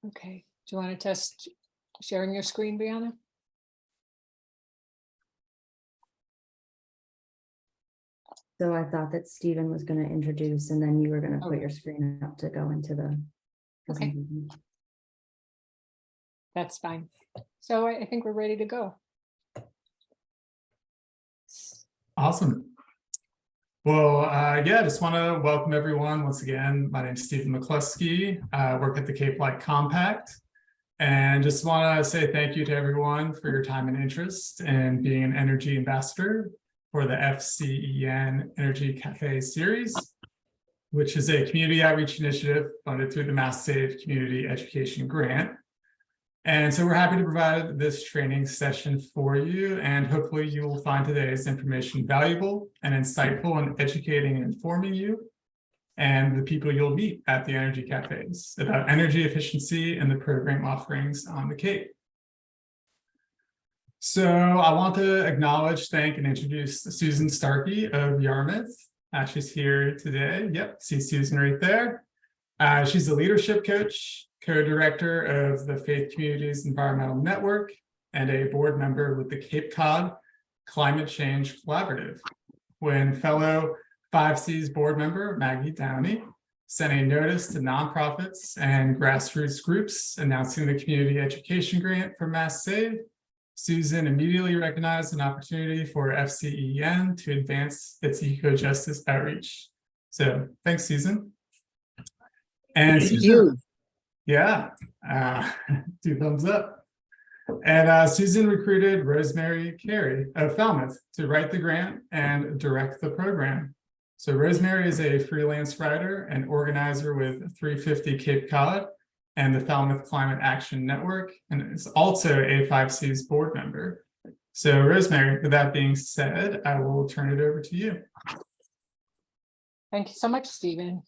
Okay, do you want to test sharing your screen, Brianna? So I thought that Stephen was going to introduce and then you were going to put Okay. your screen up to go into the Okay. presentation. That's fine. So I think we're ready to go. Awesome. Well, yeah, I just want to welcome everyone once again. My name is Stephen McCluskey. I work at the Cape Light Compact, and just want to say thank you to everyone for your time and interest in being an energy ambassador for the FCEN Energy Cafe series, which is a community outreach initiative funded through the Mass Save Community Education Grant. And so we're happy to provide this training session for you, and hopefully you will find today's information valuable and insightful in educating and informing you and the people you'll meet at the energy cafes about energy efficiency and the program offerings on the Cape. So I want to acknowledge, thank, and introduce Susan Starkey of Yarmouth. She's here today. Yep, see Susan right there. She's a leadership coach, co-director of the Faith Communities Environmental Network, and a board member with the Cape Cod Climate Change Collaborative. When fellow 5Cs board member Maggie Downey sent a notice to nonprofits and grassroots groups announcing the community education grant for Mass Save, Susan immediately recognized an opportunity for FCEN to advance its eco-justice outreach. So thanks, Susan. And Thank Susan, you. yeah, 2 thumbs up. And Susan recruited Rosemary Carey of Falmouth to write the grant and direct the program. So Rosemary is a freelance writer and organizer with 350 Cape Cod and the Falmouth Climate Action Network, and is also a 5Cs board member. So Rosemary, with that being said, I will turn it over to you. Thank you so much, Stephen.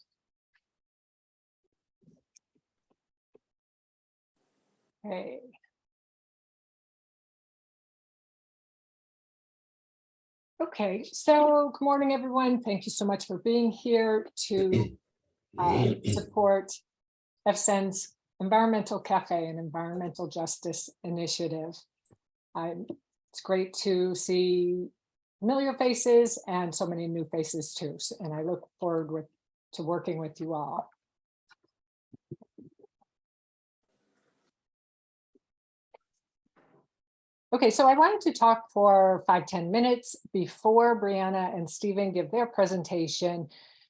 Okay. Okay, so good morning, everyone. Thank you so much for being here to support FCEN's Environmental Cafe and Environmental Justice Initiative. It's great to see familiar faces and so many new faces too, and I look forward to working with you all. Okay, so I wanted to talk for 5-10 minutes before Brianna and Stephen give their presentation,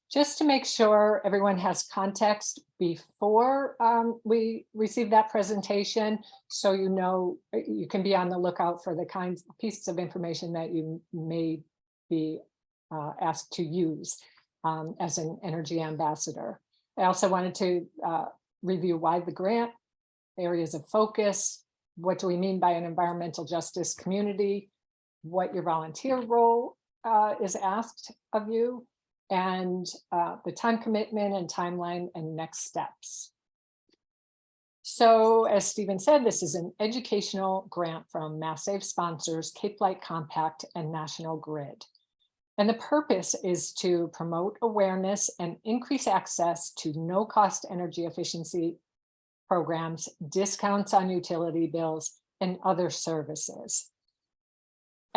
just to make sure everyone has context before we receive that presentation, so you know you can be on the lookout for the kinds of pieces of information that you may be asked to use as an energy ambassador. I also wanted to review why the grant, areas of focus, what do we mean by an environmental justice community, what your volunteer role is asked of you, and the time commitment and timeline and next steps. So as Stephen said, this is an educational grant from Mass Save sponsors, Cape Light Compact and National Grid. And the purpose is to promote awareness and increase access to no-cost energy efficiency programs, discounts on utility bills, and other services.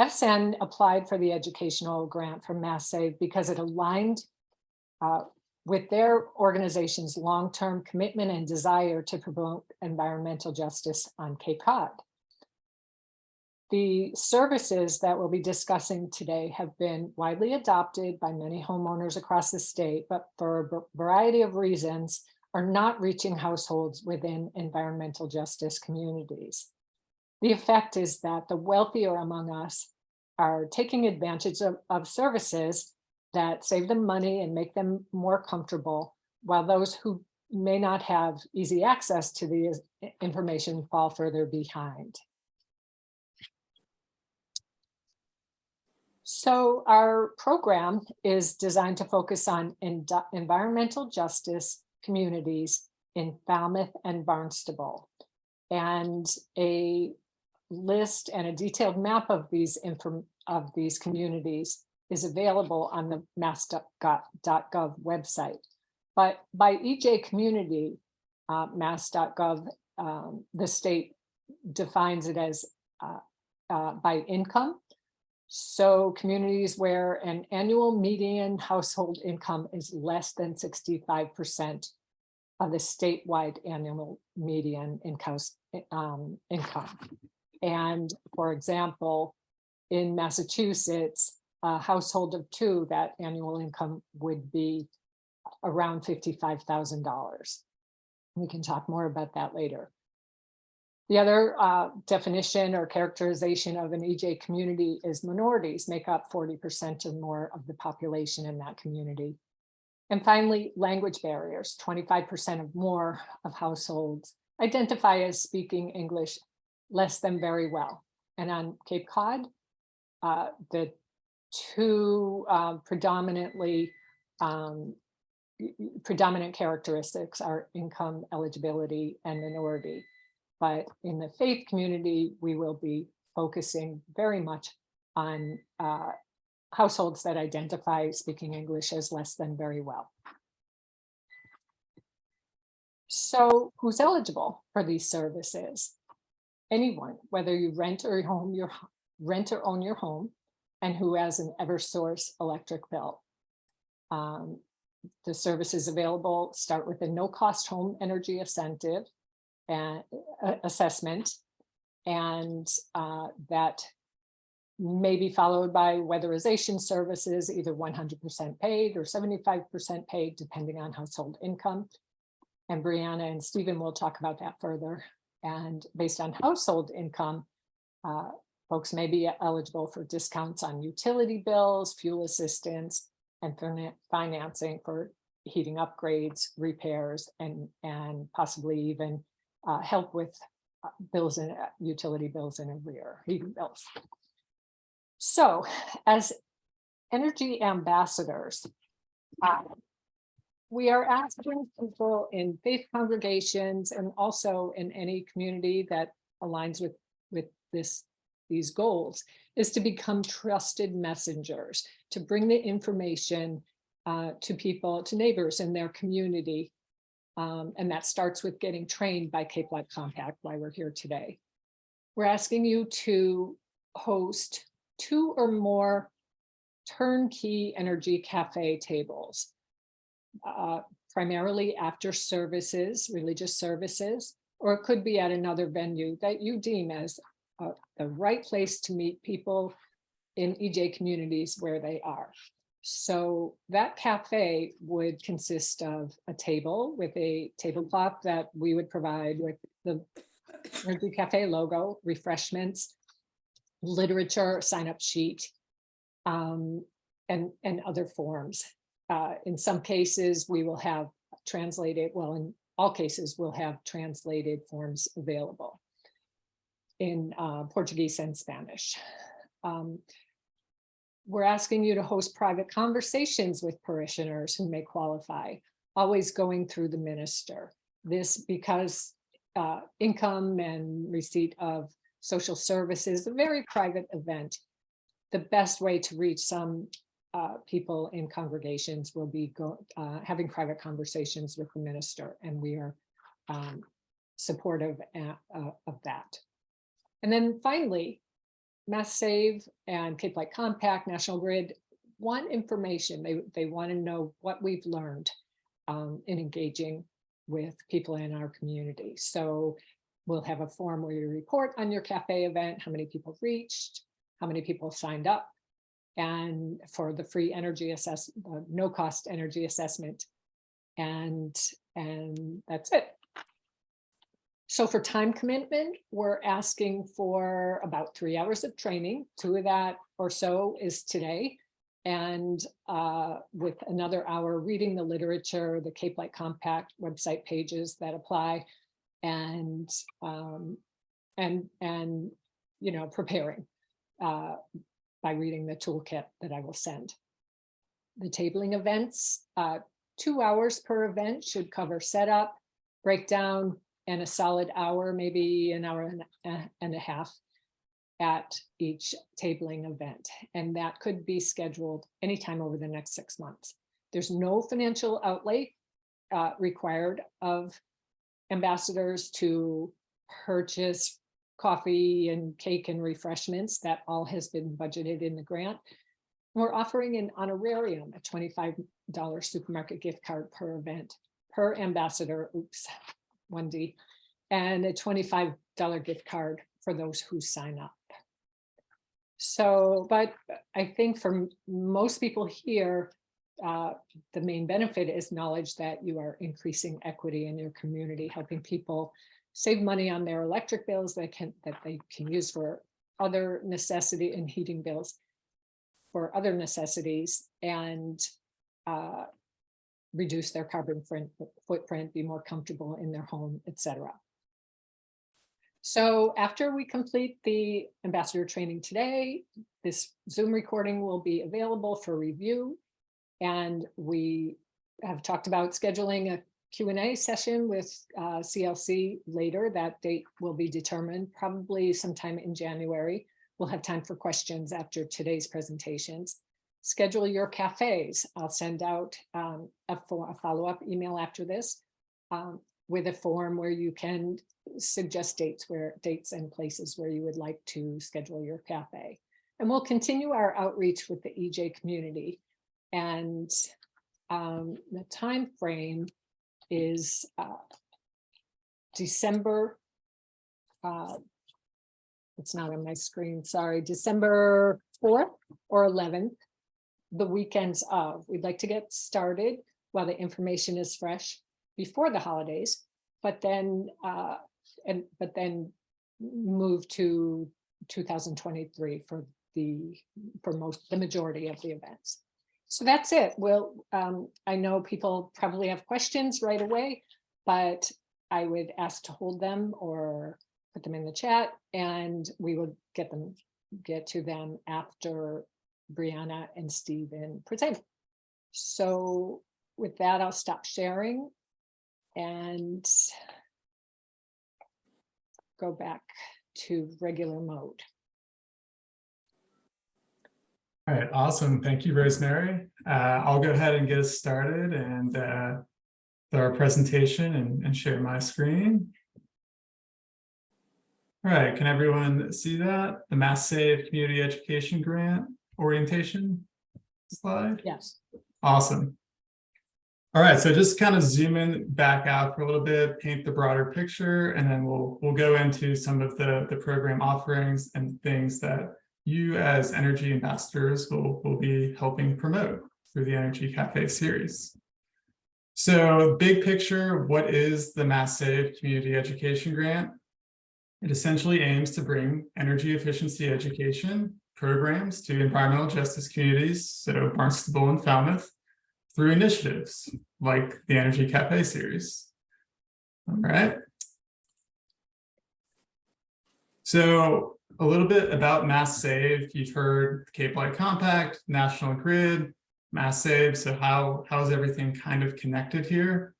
FCEN applied for the educational grant from Mass Save because it aligned with their organization's long-term commitment and desire to promote environmental justice on Cape Cod. The services that we'll be discussing today have been widely adopted by many homeowners across the state, but for a variety of reasons, are not reaching households within environmental justice communities. The effect is that the wealthier among us are taking advantage of services that save them money and make them more comfortable, while those who may not have easy access to the information fall further behind. So our program is designed to focus on environmental justice communities in Falmouth and Barnstable, and a list and a detailed map of these communities is available on the mass.gov website. But by EJ community, mass.gov, the state defines it as by income. So communities where an annual median household income is less than 65% of the statewide annual median income. And for example, in Massachusetts, a household of two, that annual income would be around $55,000. We can talk more about that later. The other definition or characterization of an EJ community is minorities make up 40% or more of the population in that community. And finally, language barriers. 25% or more of households identify as speaking English less than very well. And on Cape Cod, the two predominant characteristics are income eligibility and minority. But in the faith community, we will be focusing very much on households that identify speaking English as less than very well. So who's eligible for these services? Anyone, whether you rent or own your home, and who has an Eversource electric bill. The services available start with a no-cost home energy incentive and assessment, and that may be followed by weatherization services, either 100% paid or 75% paid, depending on household income. And Brianna and Stephen will talk about that further. And based on household income, folks may be eligible for discounts on utility bills, fuel assistance, and financing for heating upgrades, repairs, and possibly even help with bills and utility bills in arrear, heating bills. So as energy ambassadors, we are asking people in faith congregations and also in any community that aligns with these goals is to become trusted messengers, to bring the information to people, to neighbors in their community. And that starts with getting trained by Cape Light Compact, why we're here today. We're asking you to host 2 or more turnkey energy cafe tables, primarily after services, religious services, or it could be at another venue that you deem as the right place to meet people in EJ communities where they are. So that cafe would consist of a table with a tablecloth that we would provide with the Energy Cafe logo, refreshments, literature, sign-up sheet, and other forms. In some cases, we will have translated, well, in all cases, we'll have translated forms available in Portuguese and Spanish. We're asking you to host private conversations with parishioners who may qualify, always going through the minister. This because income and receipt of social services, a very private event. The best way to reach some people in congregations will be having private conversations with the minister, and we are supportive of that. And then finally, Mass Save and Cape Light Compact, National Grid want information. They want to know what we've learned in engaging with people in our community. So we'll have a form where you report on your cafe event, how many people reached, how many people signed up, and for the free energy assessment, no cost energy assessment. And that's it. So for time commitment, we're asking for about 3 hours of training. 2 of that or so is today. And with another hour reading the literature, the Cape Light Compact website pages that apply, and you know, preparing by reading the toolkit that I will send. The tabling events, 2 hours per event should cover setup, breakdown, and a solid hour, maybe an hour and a half at each tabling event. And that could be scheduled anytime over the next 6 months. There's no financial outlay required of ambassadors to purchase coffee and cake and refreshments. That all has been budgeted in the grant. We're offering an honorarium, a $25 supermarket gift card per event, per ambassador, oops, 1D, and a $25 gift card for those who sign up. So, but I think for most people here, the main benefit is knowledge that you are increasing equity in your community, helping people save money on their electric bills that they can use for other necessity and heating bills for other necessities, and reduce their carbon footprint, be more comfortable in their home, etc. So after we complete the ambassador training today, this Zoom recording will be available for review. And we have talked about scheduling a Q&A session with CLC later. That date will be determined, probably sometime in January. We'll have time for questions after today's presentations. Schedule your cafes. I'll send out a follow-up email after this with a form where you can suggest dates and places where you would like to schedule your cafe. And we'll continue our outreach with the EJ community. And the time frame is December. It's not on my screen, sorry, December 4th or 11th, the weekends of. We'd like to get started while the information is fresh before the holidays, but then move to 2023 for the majority of the events. So that's it. I know people probably have questions right away, but I would ask to hold them or put them in the chat, and we will get to them after Brianna and Stephen present. So with that, I'll stop sharing and go back to regular mode. All right, awesome. Thank you, Rosemary. I'll go ahead and get us started and our presentation and share my screen. All right, can everyone see that? The Mass Save Community Education Grant orientation slide? Yes. Awesome. All right, so just kind of zoom in back out for a little bit, paint the broader picture, and then we'll go into some of the program offerings and things that you as energy ambassadors will be helping promote through the Energy Cafe series. So big picture, what is the Mass Save Community Education Grant? It essentially aims to bring energy efficiency education programs to environmental justice communities, so Barnstable and Falmouth, through initiatives like the Energy Cafe series. All right. So a little bit about Mass Save. You've heard Cape Light Compact, National Grid, Mass Save. So how is everything kind of connected here?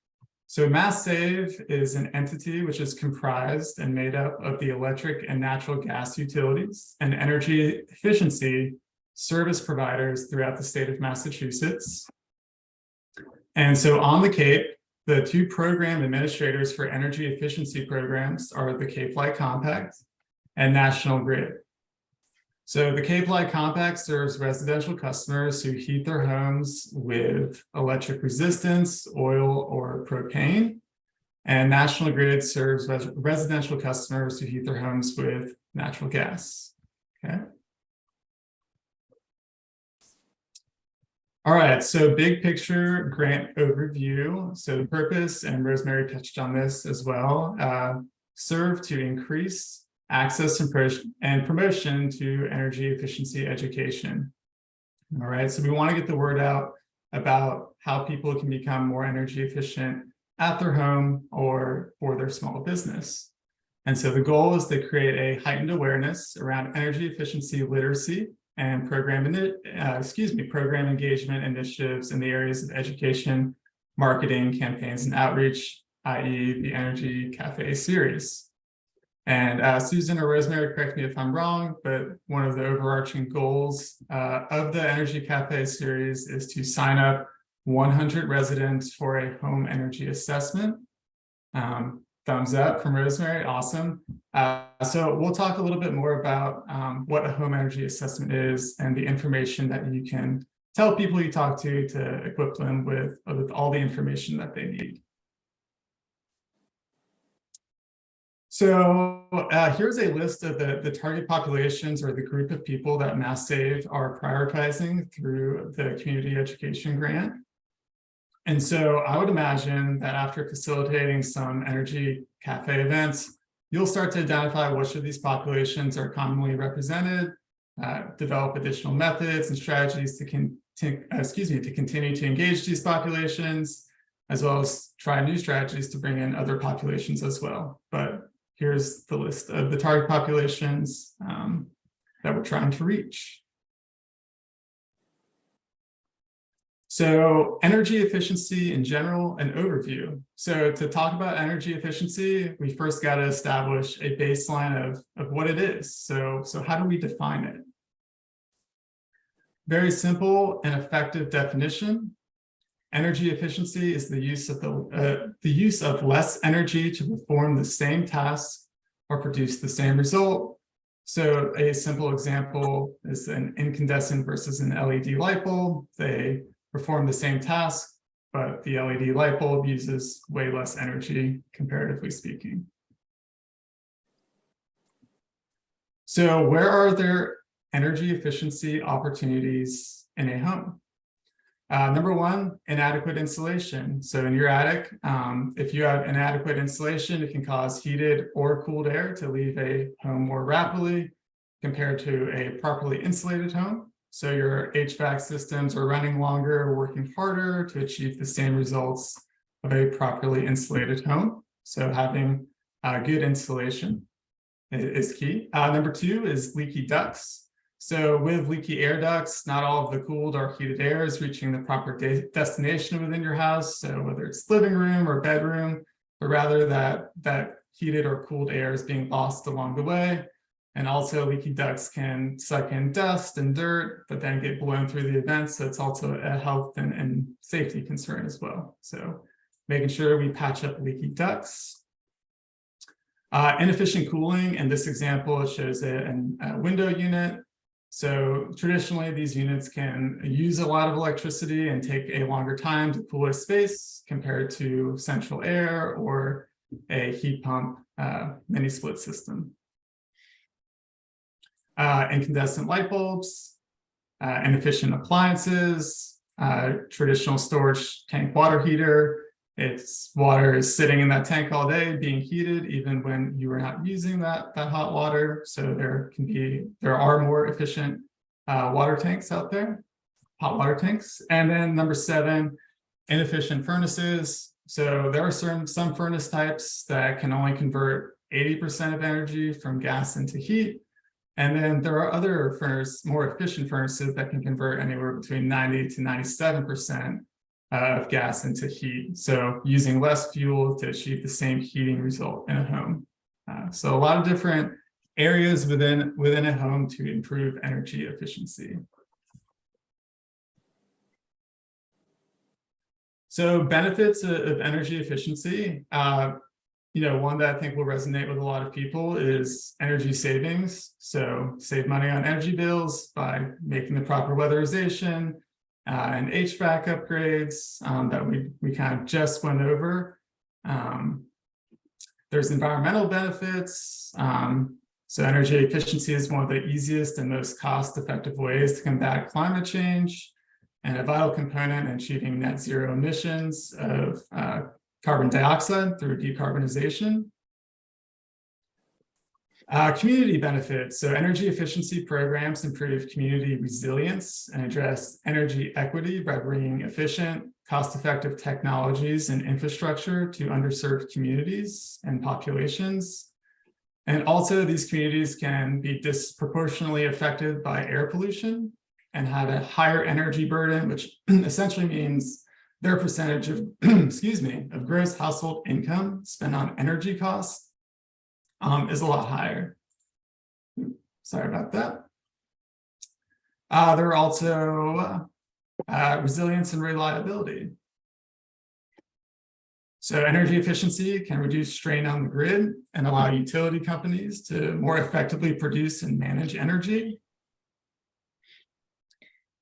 So Mass Save is an entity which is comprised and made up of the electric and natural gas utilities and energy efficiency service providers throughout the state of Massachusetts. And so on the Cape, the two program administrators for energy efficiency programs are the Cape Light Compact and National Grid. So the Cape Light Compact serves residential customers who heat their homes with electric resistance, oil, or propane. And National Grid serves residential customers who heat their homes with natural gas. Okay. All right, so big picture grant overview. So the purpose, and Rosemary touched on this as well, serve to increase access and promotion to energy efficiency education. All right, so we want to get the word out about how people can become more energy efficient at their home or for their small business. And so the goal is to create a heightened awareness around energy efficiency literacy and program engagement initiatives in the areas of education, marketing, campaigns, and outreach, i.e. the Energy Cafe series. And Susan or Rosemary, correct me if I'm wrong, but one of the overarching goals of the Energy Cafe series is to sign up 100 residents for a home energy assessment. Thumbs up from Rosemary, awesome. So we'll talk a little bit more about what a home energy assessment is and the information that you can tell people you talk to equip them with all the information that they need. So here's a list of the target populations or the group of people that Mass Save are prioritizing through the community education grant. And so I would imagine that after facilitating some energy cafe events, you'll start to identify which of these populations are commonly represented, develop additional methods and strategies to continue to engage these populations, as well as try new strategies to bring in other populations as well. But here's the list of the target populations that we're trying to reach. So energy efficiency in general, an overview. So to talk about energy efficiency, we first got to establish a baseline of what it is. So how do we define it? Very simple and effective definition. Energy efficiency is the use of less energy to perform the same task or produce the same result. So a simple example is an incandescent versus an LED light bulb. They perform the same task, but the LED light bulb uses way less energy, comparatively speaking. So where are there energy efficiency opportunities in a home? Number one, inadequate insulation. So in your attic, if you have inadequate insulation, it can cause heated or cooled air to leave a home more rapidly compared to a properly insulated home. So your HVAC systems are running longer, working harder to achieve the same results of a properly insulated home. So having good insulation is key. Number two is leaky ducts. So with leaky air ducts, not all of the cooled or heated air is reaching the proper destination within your house. So whether it's living room or bedroom, but rather that heated or cooled air is being lost along the way. And also leaky ducts can suck in dust and dirt, but then get blown through the events. So it's also a health and safety concern as well. So making sure we patch up leaky ducts. Inefficient cooling. In this example, it shows a window unit. So traditionally, these units can use a lot of electricity and take a longer time to cool a space compared to central air or a heat pump mini split system. Incandescent light bulbs, inefficient appliances, traditional storage tank water heater. Water is sitting in that tank all day being heated even when you are not using that hot water. So there are more efficient water tanks out there, hot water tanks. And then number 7, inefficient furnaces. So there are some furnace types that can only convert 80% of energy from gas into heat. And then there are other more efficient furnaces that can convert anywhere between 90 to 97% of gas into heat. So using less fuel to achieve the same heating result in a home. So a lot of different areas within a home to improve energy efficiency. So benefits of energy efficiency. One that I think will resonate with a lot of people is energy savings. So save money on energy bills by making the proper weatherization and HVAC upgrades that we kind of just went over. There's environmental benefits. So energy efficiency is one of the easiest and most cost-effective ways to combat climate change, and a vital component in achieving net zero emissions of carbon dioxide through decarbonization. Community benefits. So energy efficiency programs improve community resilience and address energy equity by bringing efficient, cost-effective technologies and infrastructure to underserved communities and populations. And also these communities can be disproportionately affected by air pollution and have a higher energy burden, which essentially means their percentage of, of gross household income spent on energy costs is a lot higher. Sorry about that. There are also resilience and reliability. So energy efficiency can reduce strain on the grid and allow utility companies to more effectively produce and manage energy.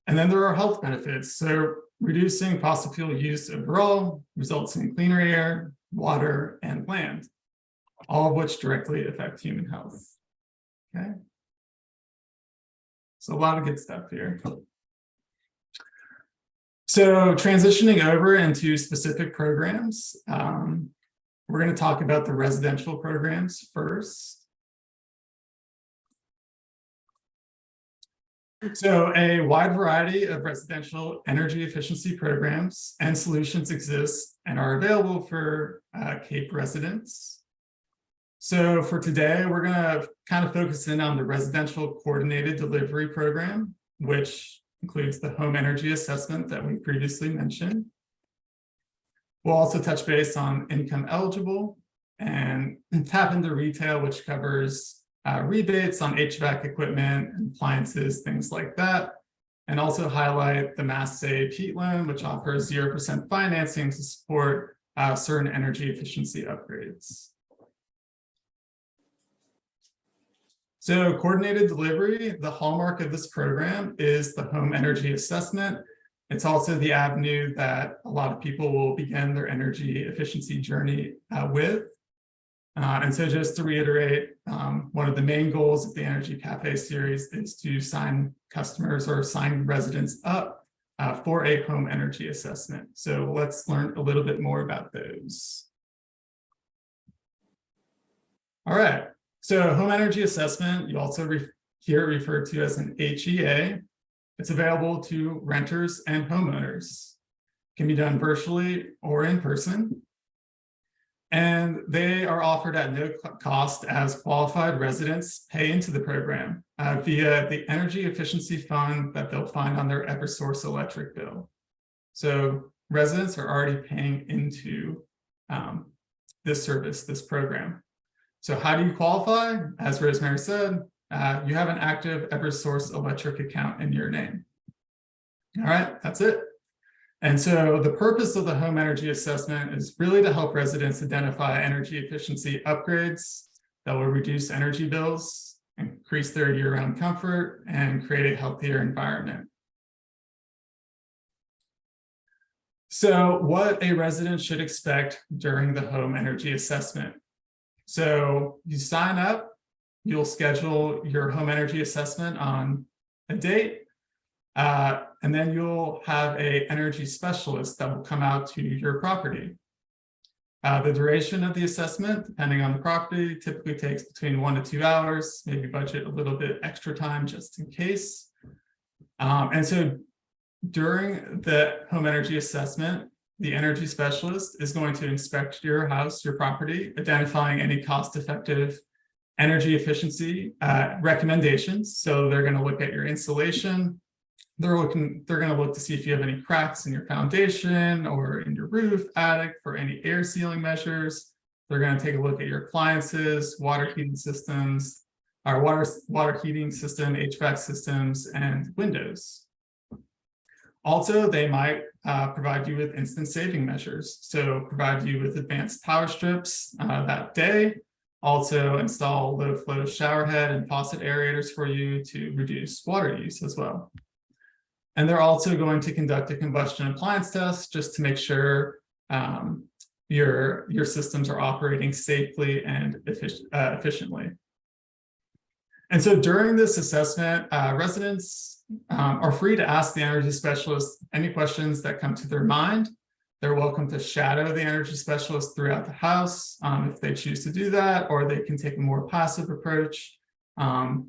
And then there are health benefits. So reducing fossil fuel use overall results in cleaner air, water, and land, all of which directly affect human health. Okay. So a lot of good stuff here. So transitioning over into specific programs, we're going to talk about the residential programs first. So a wide variety of residential energy efficiency programs and solutions exist and are available for Cape residents. So for today, we're going to kind of focus in on the residential coordinated delivery program, which includes the home energy assessment that we previously mentioned. We'll also touch base on income eligible and tap into retail, which covers rebates on HVAC equipment, appliances, things like that. And also highlight the Mass Save Heat Loan, which offers 0% financing to support certain energy efficiency upgrades. So coordinated delivery, the hallmark of this program is the home energy assessment. It's also the avenue that a lot of people will begin their energy efficiency journey with. And so just to reiterate, one of the main goals of the Energy Cafe series is to sign customers or sign residents up for a home energy assessment. So let's learn a little bit more about those. All right. So home energy assessment, you also hear it referred to as an HEA. It's available to renters and homeowners. It can be done virtually or in person. And they are offered at no cost as qualified residents pay into the program via the energy efficiency fund that they'll find on their Eversource electric bill. So residents are already paying into this service, this program. So how do you qualify? As Rosemary said, you have an active Eversource electric account in your name. All right, that's it. And so the purpose of the home energy assessment is really to help residents identify energy efficiency upgrades that will reduce energy bills, increase their year-round comfort, and create a healthier environment. So what a resident should expect during the home energy assessment. So you sign up, you'll schedule your home energy assessment on a date, and then you'll have an energy specialist that will come out to your property. The duration of the assessment, depending on the property, typically takes between 1 to 2 hours, maybe budget a little bit extra time just in case. And so during the home energy assessment, the energy specialist is going to inspect your house, your property, identifying any cost-effective energy efficiency recommendations. So they're going to look at your insulation. They're going to look to see if you have any cracks in your foundation or in your roof, attic, for any air sealing measures. They're going to take a look at your appliances, water heating systems, our water heating system, HVAC systems, and windows. Also, they might provide you with instant saving measures. So provide you with advanced power strips that day. Also install low flow shower head and faucet aerators for you to reduce water use as well. And they're also going to conduct a combustion appliance test just to make sure your systems are operating safely and efficiently. And so during this assessment, residents are free to ask the energy specialist any questions that come to their mind. They're welcome to shadow the energy specialist throughout the house if they choose to do that, or they can take a more passive approach and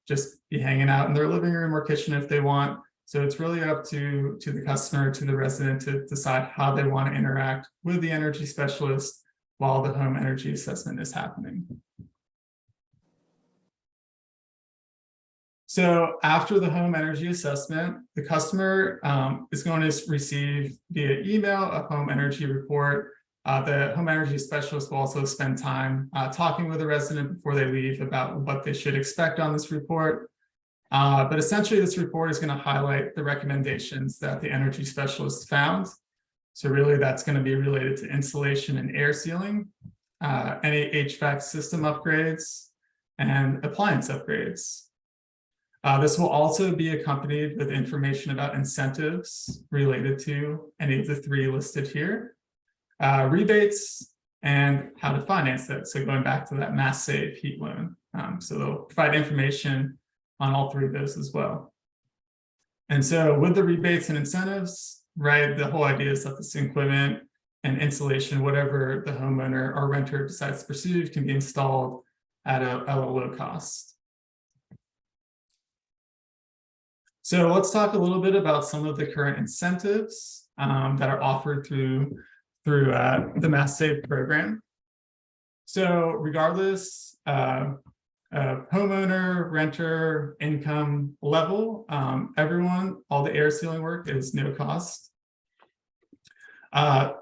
just be hanging out in their living room or kitchen if they want. So it's really up to the customer, to the resident, to decide how they want to interact with the energy specialist while the home energy assessment is happening. So after the home energy assessment, the customer is going to receive via email a home energy report. The home energy specialist will also spend time talking with the resident before they leave about what they should expect on this report. But essentially, this report is going to highlight the recommendations that the energy specialist found. So really that's going to be related to insulation and air sealing, any HVAC system upgrades, and appliance upgrades. This will also be accompanied with information about incentives related to any of the three listed here, rebates, and how to finance that. So going back to that Mass Save heat loan. So they'll provide information on all three of those as well. And so with the rebates and incentives, right, the whole idea is that this equipment and insulation, whatever the homeowner or renter decides to pursue, can be installed at a low cost. So let's talk a little bit about some of the current incentives that are offered through the Mass Save program. So regardless of homeowner, renter, income level, everyone, all the air sealing work is no cost.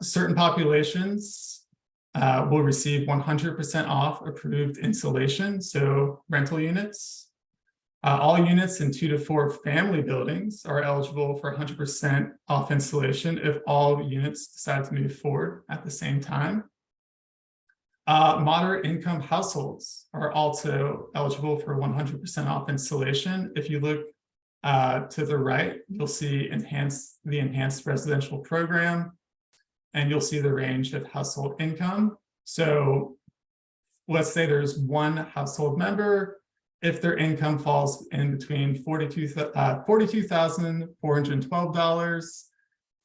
Certain populations will receive 100% off approved insulation, so rental units. All units in 2 to 4 family buildings are eligible for 100% off insulation if all units decide to move forward at the same time. Moderate income households are also eligible for 100% off insulation. If you look to the right, you'll see the enhanced residential program, and you'll see the range of household income. So let's say there's one household member. If their income falls in between $42,412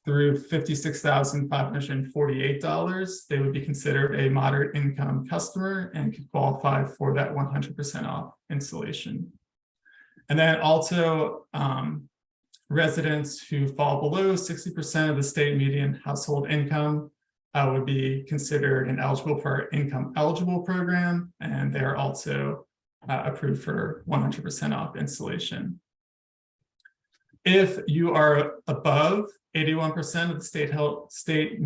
through $56,548, they would be considered a moderate income customer and could qualify for that 100% off insulation. And then also residents who fall below 60% of the state median household income would be considered and eligible for our income eligible program, and they are also approved for 100% off insulation. If you are above 81% of the state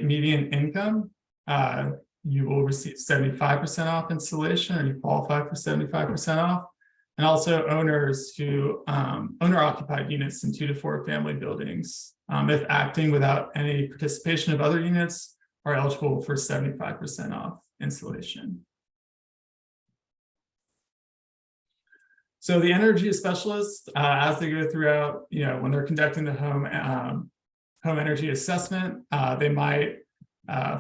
median income, you will receive 75% off insulation, or you qualify for 75% off. And also owners who owner-occupied units in 2 to 4 family buildings, if acting without any participation of other units, are eligible for 75% off insulation. So the energy specialists, as they go throughout, when they're conducting the home energy assessment, they might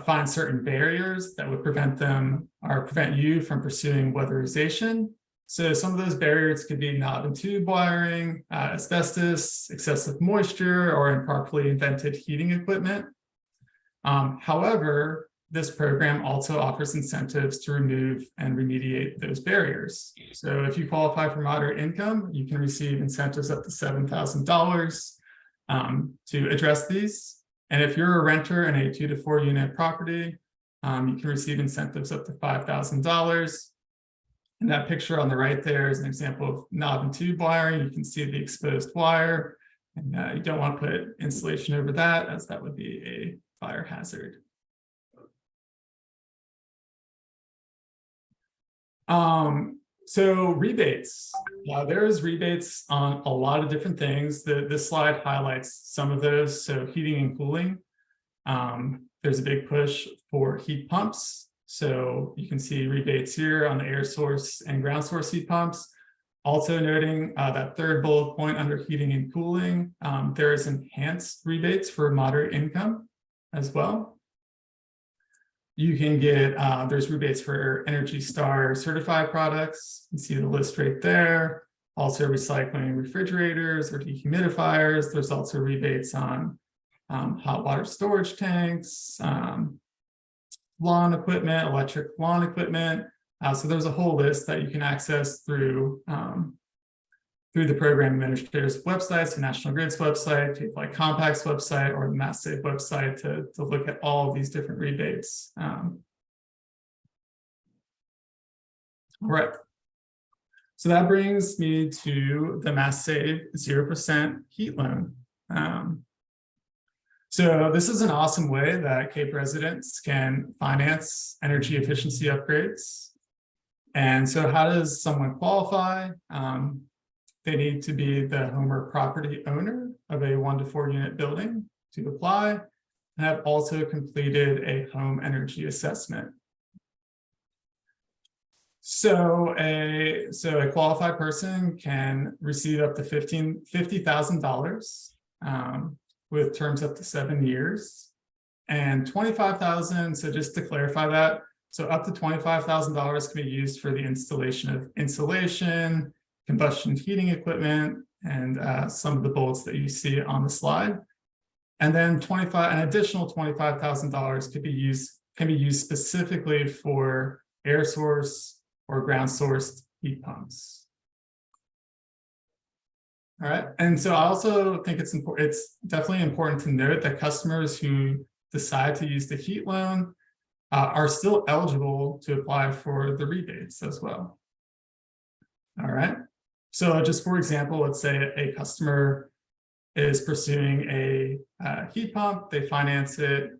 find certain barriers that would prevent them or prevent you from pursuing weatherization. So some of those barriers could be knob and tube wiring, asbestos, excessive moisture, or improperly invented heating equipment. However, this program also offers incentives to remove and remediate those barriers. So if you qualify for moderate income, you can receive incentives up to $7,000 to address these. And if you're a renter in a 2 to 4 unit property, you can receive incentives up to $5,000. And that picture on the right there is an example of knob and tube wiring. You can see the exposed wire, and you don't want to put insulation over that, as that would be a fire hazard. So rebates, there's rebates on a lot of different things. This slide highlights some of those. So heating and cooling, there's a big push for heat pumps. So you can see rebates here on the air source and ground source heat pumps. Also noting that third bullet point under heating and cooling, there is enhanced rebates for moderate income as well. You can get, there's rebates for Energy Star certified products. You see the list right there. Also recycling refrigerators or dehumidifiers. There's also rebates on hot water storage tanks, lawn equipment, electric lawn equipment. So there's a whole list that you can access through the program administrator's websites, the National Grid's website, Cape Light Compact's website, or the Mass Save website to look at all of these different rebates. All right. So that brings me to the Mass Save 0% heat loan. So this is an awesome way that Cape residents can finance energy efficiency upgrades. And so how does someone qualify? They need to be the home or property owner of a 1 to 4 unit building. to apply and have also completed a home energy assessment. So a qualified person can receive up to $50,000 with terms up to 7 years, and $25,000. So just to clarify that, so up to $25,000 can be used for the installation of insulation, combustion heating equipment, and some of the bullets that you see on the slide. And then an additional $25,000 can be used specifically for air source or ground sourced heat pumps. All right, and so I also think it's definitely important to note that customers who decide to use the heat loan are still eligible to apply for the rebates as well. All right, so just for example, let's say a customer is pursuing a heat pump, they finance it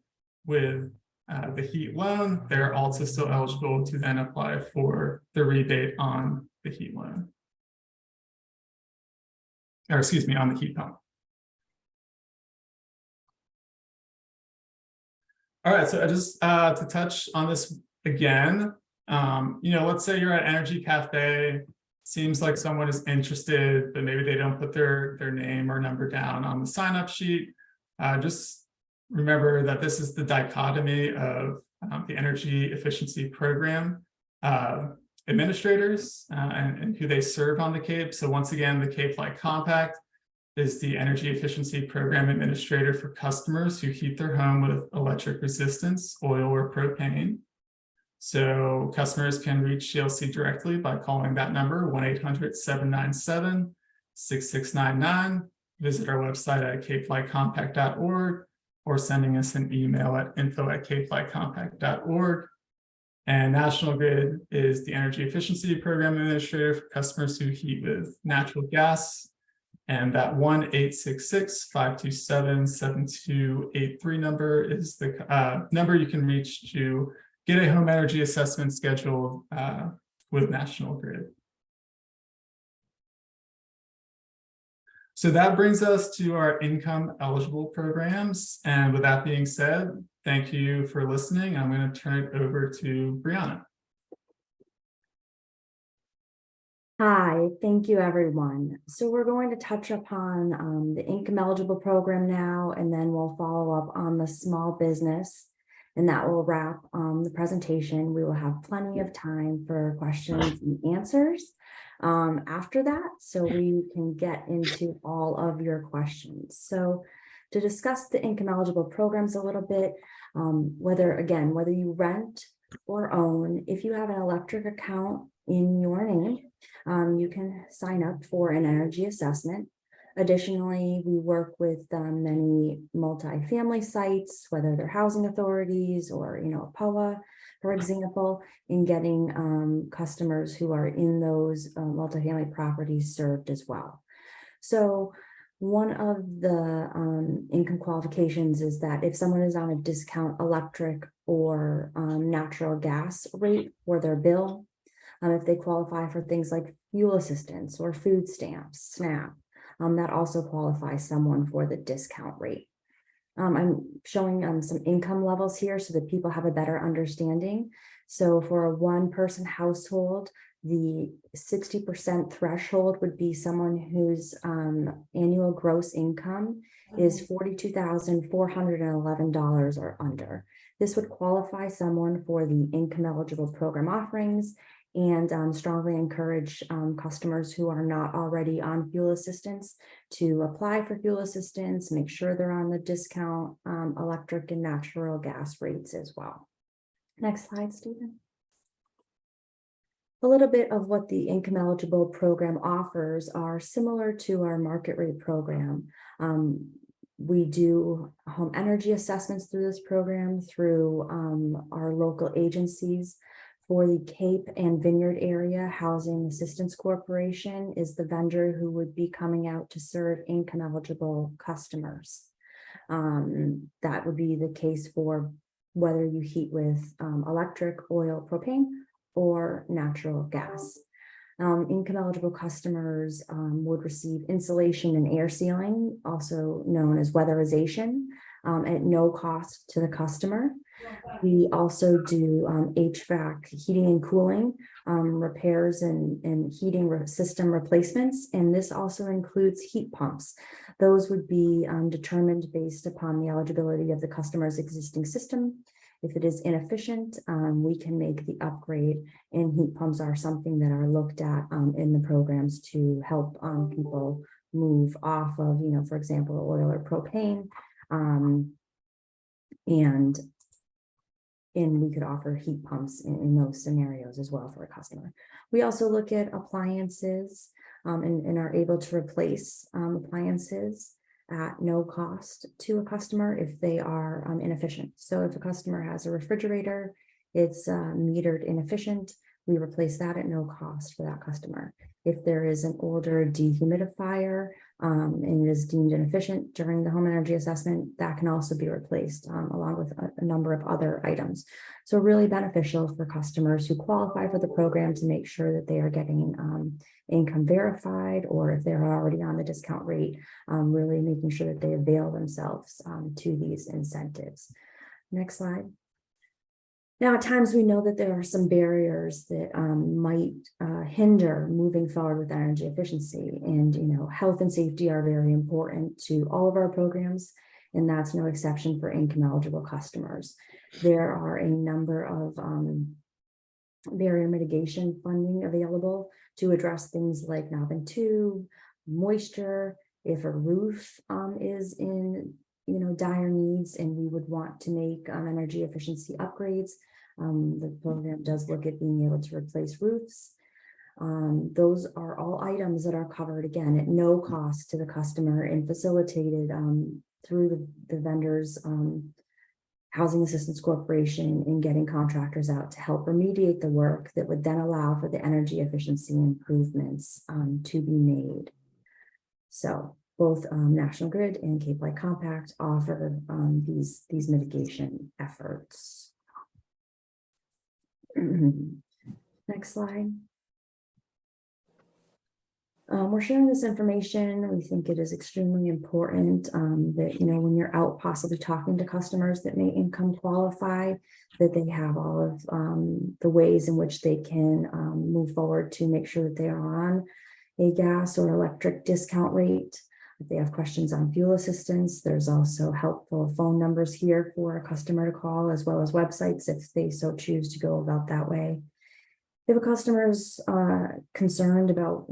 with the heat loan, they're also still eligible to then apply for the rebate on the heat loan. Or excuse me, on the heat pump. All right, so I just to touch on this again, let's say you're at Energy Cafe, seems like someone is interested, but maybe they don't put their name or number down on the sign-up sheet. Just remember that this is the dichotomy of the energy efficiency program administrators and who they serve on the Cape. So once again, the Cape Light Compact is the energy efficiency program administrator for customers who heat their home with electric resistance, oil, or propane. So customers can reach GLC directly by calling that number, 1-800-797-6699. Visit our website at capelightcompact.org or sending us an email at info@capelightcompact.org. And National Grid is the energy efficiency program administrator for customers who heat with natural gas. And that 1-866-527-7283 number is the number you can reach to get a home energy assessment scheduled with National Grid. So that brings us to our income eligible programs. And with that being said, thank you for listening. I'm going to turn it over to Brianna. Hi, thank you, everyone. So we're going to touch upon the income eligible program now, and then we'll follow up on the small business, and that will wrap the presentation. We will have plenty of time for questions and answers after that, so we can get into all of your questions. So to discuss the income eligible programs a little bit, whether you rent or own, if you have an electric account in your name, you can sign up for an energy assessment. Additionally, we work with many multifamily sites, whether they're housing authorities or, POA, for example, in getting customers who are in those multifamily properties served as well. So one of the income qualifications is that if someone is on a discount electric or natural gas rate for their bill, if they qualify for things like fuel assistance or food stamps, SNAP, that also qualifies someone for the discount rate. I'm showing some income levels here so that people have a better understanding. So for a one-person household, the 60% threshold would be someone whose annual gross income is $42,411 or under. This would qualify someone for the income eligible program offerings, and strongly encourage customers who are not already on fuel assistance to apply for fuel assistance, make sure they're on the discount electric and natural gas rates as well. Next slide, Stephen. A little bit of what the income eligible program offers are similar to our market rate program. We do home energy assessments through this program through our local agencies. For the Cape and Vineyard Area Housing Assistance Corporation is the vendor who would be coming out to serve income eligible customers. That would be the case for whether you heat with electric, oil, propane, or natural gas. Income eligible customers would receive insulation and air sealing, also known as weatherization, at no cost to the customer. We also do HVAC, heating and cooling, repairs and heating system replacements, and this also includes heat pumps. Those would be determined based upon the eligibility of the customer's existing system. If it is inefficient, we can make the upgrade, and heat pumps are something that are looked at in the programs to help people move off of, for example, oil or propane, and we could offer heat pumps in those scenarios as well for a customer. We also look at appliances and are able to replace appliances at no cost to a customer if they are inefficient. So if a customer has a refrigerator, it's metered inefficient, we replace that at no cost for that customer. If there is an older dehumidifier and it is deemed inefficient during the home energy assessment, that can also be replaced along with a number of other items. So really beneficial for customers who qualify for the program to make sure that they are getting income verified, or if they're already on the discount rate, really making sure that they avail themselves to these incentives. Next slide. Now, at times we know that there are some barriers that might hinder moving forward with energy efficiency, and health and safety are very important to all of our programs, and that's no exception for income eligible customers. There are a number of barrier mitigation funding available to address things like knob and tube, moisture, if a roof is in dire needs and we would want to make energy efficiency upgrades. The program does look at being able to replace roofs. Those are all items that are covered, again, at no cost to the customer and facilitated through the vendors, Housing Assistance Corporation, in getting contractors out to help remediate the work that would then allow for the energy efficiency improvements to be made. So both National Grid and Cape Light Compact offer these mitigation efforts. Next slide. We're sharing this information. We think it is extremely important that, when you're out possibly talking to customers that may income qualify, that they have all of the ways in which they can move forward to make sure that they are on a gas or electric discount rate. If they have questions on fuel assistance, there's also helpful phone numbers here for a customer to call, as well as websites if they so choose to go about that way. If a customer's concerned about,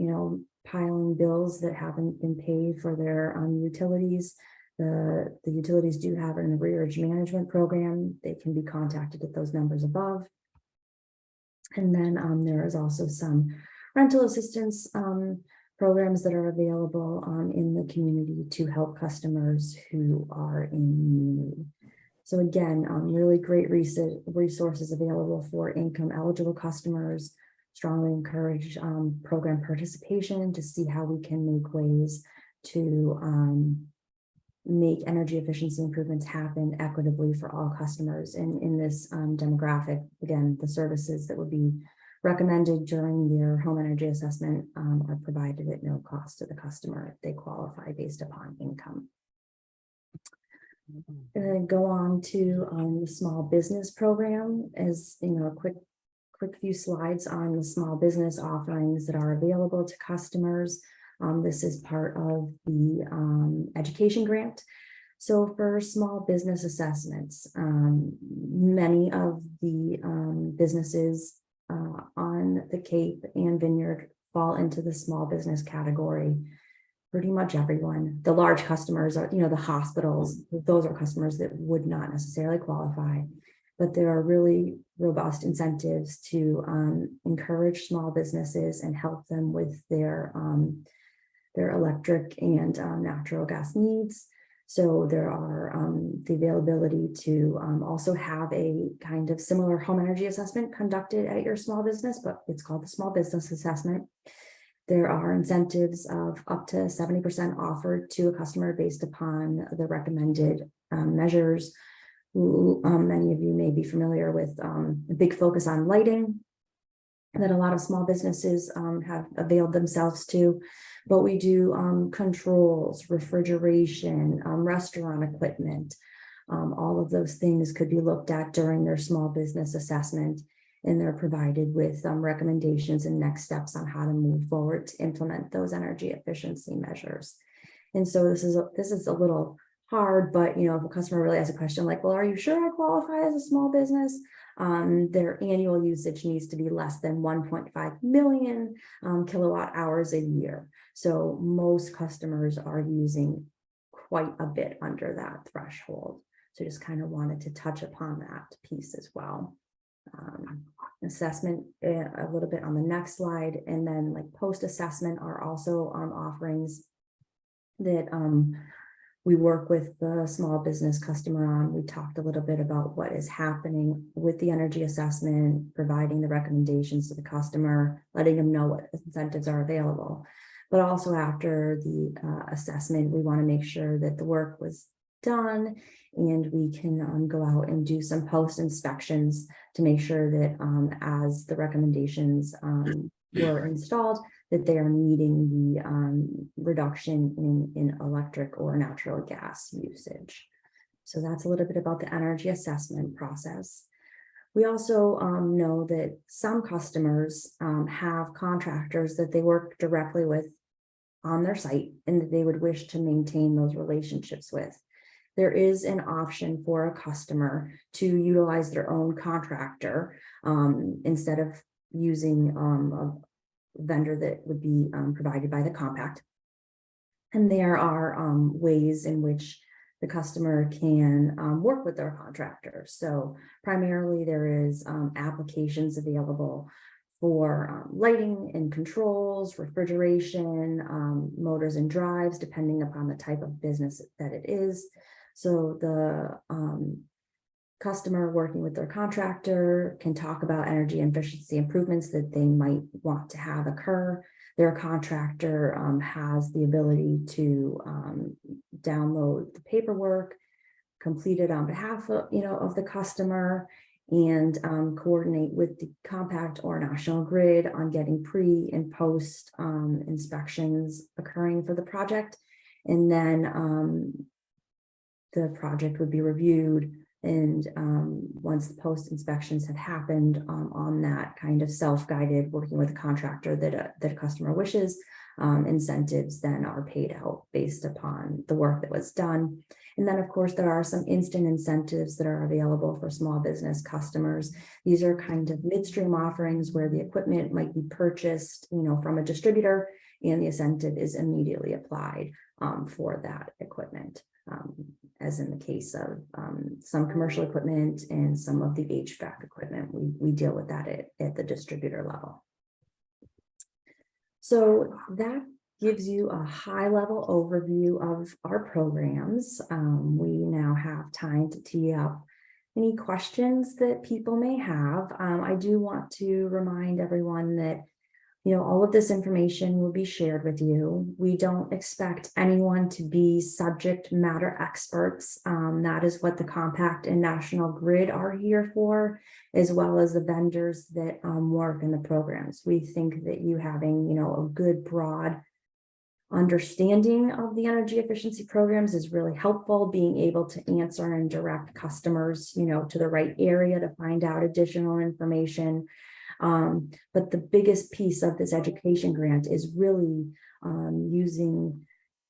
piling bills that haven't been paid for their utilities, the utilities do have an arrearage management program. They can be contacted at those numbers above. And then there is also some rental assistance programs that are available in the community to help customers who are in need. So again, really great resources available for income eligible customers. Strongly encourage program participation to see how we can make ways to make energy efficiency improvements happen equitably for all customers. And in this demographic, again, the services that would be recommended during your home energy assessment are provided at no cost to the customer if they qualify based upon income. And then go on to the small business program. As a quick few slides on the small business offerings that are available to customers. This is part of the education grant. So for small business assessments, many of the businesses on the Cape and Vineyard fall into the small business category. Pretty much everyone. The large customers are, the hospitals, those are customers that would not necessarily qualify, but there are really robust incentives to encourage small businesses and help them with their electric and natural gas needs. So there are the availability to also have a kind of similar home energy assessment conducted at your small business, but it's called the small business assessment. There are incentives of up to 70% offered to a customer based upon the recommended measures. Many of you may be familiar with a big focus on lighting. that a lot of small businesses have availed themselves to. But we do controls, refrigeration, restaurant equipment. All of those things could be looked at during their small business assessment, and they're provided with recommendations and next steps on how to move forward to implement those energy efficiency measures. And so this is a little hard, but if a customer really has a question like, well, are you sure I qualify as a small business? Their annual usage needs to be less than 1.5 million kilowatt hours a year. So most customers are using quite a bit under that threshold. So just kind of wanted to touch upon that piece as well. Assessment a little bit on the next slide, and then like post-assessment are also offerings that we work with the small business customer on. We talked a little bit about what is happening with the energy assessment, providing the recommendations to the customer, letting them know what incentives are available. But also after the assessment, we want to make sure that the work was done, and we can go out and do some post inspections to make sure that as the recommendations were installed, that they are meeting the reduction in electric or natural gas usage. So that's a little bit about the energy assessment process. We also know that some customers have contractors that they work directly with on their site, and that they would wish to maintain those relationships with. There is an option for a customer to utilize their own contractor instead of using a vendor that would be provided by the compact. And there are ways in which the customer can work with their contractor. So primarily there is applications available for lighting and controls, refrigeration, motors and drives, depending upon the type of business that it is. So the customer working with their contractor can talk about energy efficiency improvements that they might want to have occur. Their contractor has the ability to download the paperwork, complete it on behalf of, of the customer, and coordinate with the compact or national grid on getting pre and post inspections occurring for the project. And then the project would be reviewed, and once the post inspections have happened on that kind of self-guided working with a contractor that a customer wishes, incentives then are paid out based upon the work that was done. And then of course there are some instant incentives that are available for small business customers. These are kind of midstream offerings where the equipment might be purchased from a distributor, and the incentive is immediately applied for that equipment. As in the case of some commercial equipment and some of the HVAC equipment, we deal with that at the distributor level. So that gives you a high-level overview of our programs. We now have time to tee up any questions that people may have. I do want to remind everyone that all of this information will be shared with you. We don't expect anyone to be subject matter experts. That is what the compact and national grid are here for, as well as the vendors that work in the programs. We think that you having, a good broad understanding of the energy efficiency programs is really helpful. Being able to answer and direct customers, to the right area to find out additional information. But the biggest piece of this education grant is really using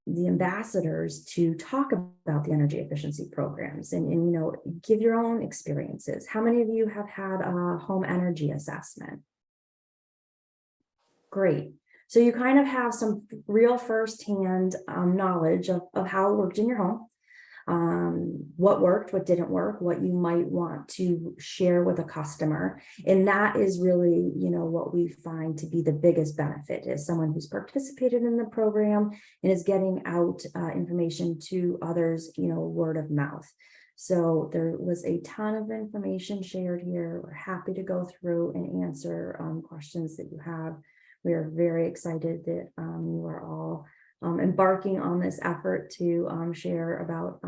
the ambassadors to talk about the energy efficiency programs and give your own experiences. How many of you have had a home energy assessment? Great. So you kind of have some real firsthand knowledge of how it worked in your home. What worked, what didn't work, what you might want to share with a customer. And that is really, what we find to be the biggest benefit is someone who's participated in the program and is getting out information to others, word of mouth. So there was a ton of information shared here. We're happy to go through and answer questions that you have. We are very excited that you are all embarking on this effort to share about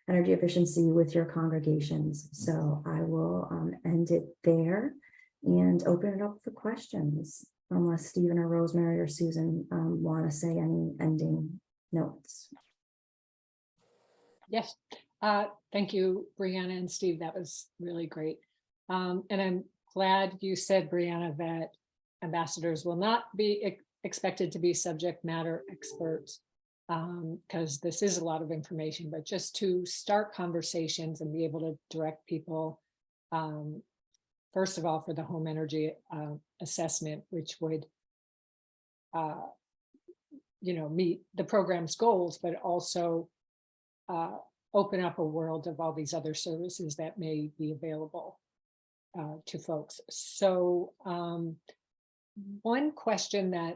energy efficiency with your congregations. So I will end it there and open it up for questions, unless Stephen or Rosemary or Susan want to say any ending notes. Yes, thank you, Brianna and Steve. That was really great. And I'm glad you said, Brianna, that ambassadors will not be expected to be subject matter experts, because this is a lot of information, but just to start conversations and be able to direct people, first of all, for the home energy assessment, which would meet the program's goals, but also open up a world of all these other services that may be available to folks. So one question that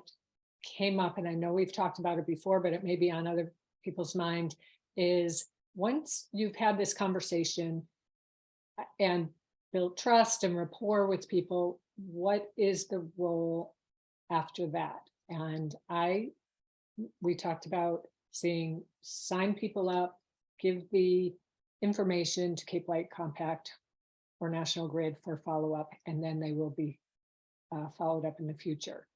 came up, and I know we've talked about it before, but it may be on other people's mind, is once you've had this conversation and build trust and rapport with people, what is the role after that? And we talked about sign people up, give the information to Cape Light Compact or National Grid for follow-up, and then they will be followed up in the future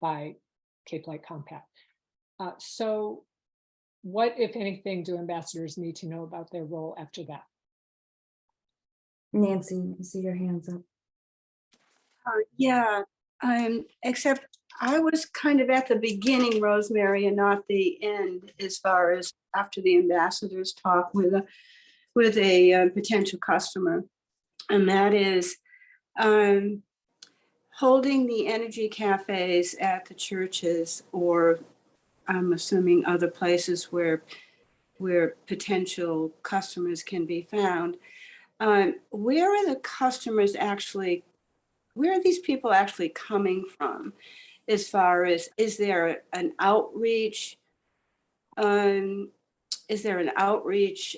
by Cape Light Compact. So what, if anything, do ambassadors need to know about their role after that? Nancy, I see your hands up. Yeah, except I was kind of at the beginning, Rosemary, and not the end, as far as after the ambassadors talk with a potential customer, and that is holding the energy cafes at the churches, or I'm assuming other places where potential customers can be found. Where are the customers actually? Where are these people actually coming from? As far as, is there an outreach? Is there an outreach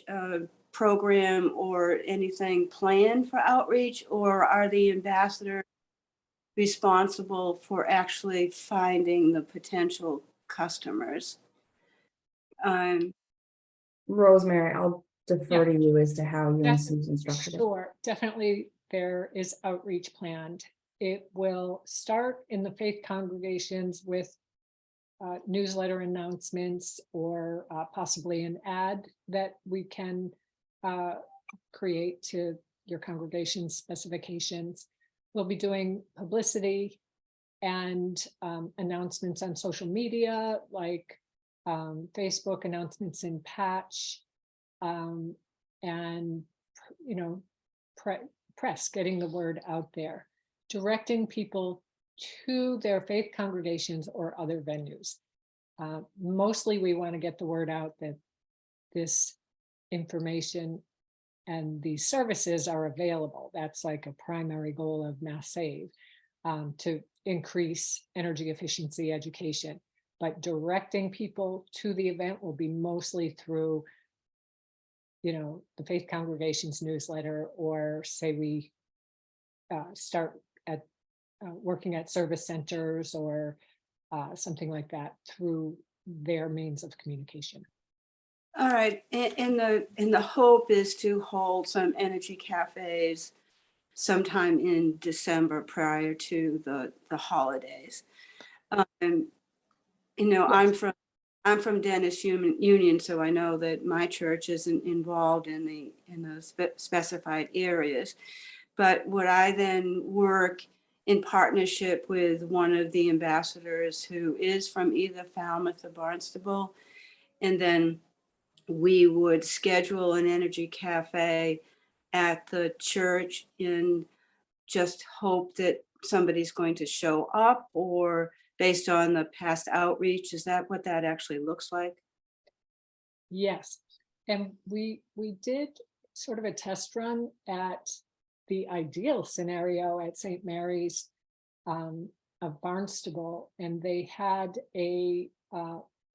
program or anything planned for outreach, or are the ambassadors responsible for actually finding the potential customers? Rosemary, I'll defer to you as to how you and Yes, Susan structured it. Sure, definitely there is outreach planned. It will start in the faith congregations with newsletter announcements, or possibly an ad that we can create to your congregation's specifications. We'll be doing publicity and announcements on social media, like Facebook announcements in Patch, and press, getting the word out there, directing people to their faith congregations or other venues. Mostly we want to get the word out that this information and these services are available. That's like a primary goal of Mass Save, to increase energy efficiency education. But directing people to the event will be mostly through the faith congregation's newsletter, or say we start at working at service centers or something like that, through their means of communication. All right, and the hope is to hold some energy cafes sometime in December prior to the holidays. Yes. I'm from Dennis Union, so I know that my church isn't involved in the specified areas. But would I then work in partnership with one of the ambassadors who is from either Falmouth or Barnstable, and then we would schedule an energy cafe at the church and just hope that somebody's going to show up, or based on the past outreach? Is that what that actually looks like? Yes, and we did sort of a test run at the ideal scenario at St. Mary's of Barnstable, and they had a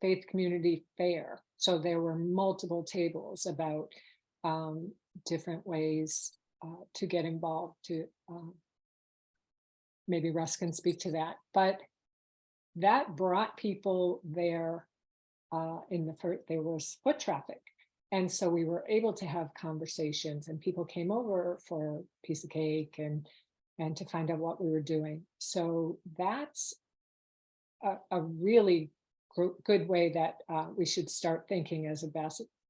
faith community fair. So there were multiple tables about different ways to get involved. To maybe Russ can speak to that, but that brought people there. There was foot traffic, And so we were able to have conversations, and people came over for a piece of cake and to find out what we were doing. So that's a really good way that we should start thinking as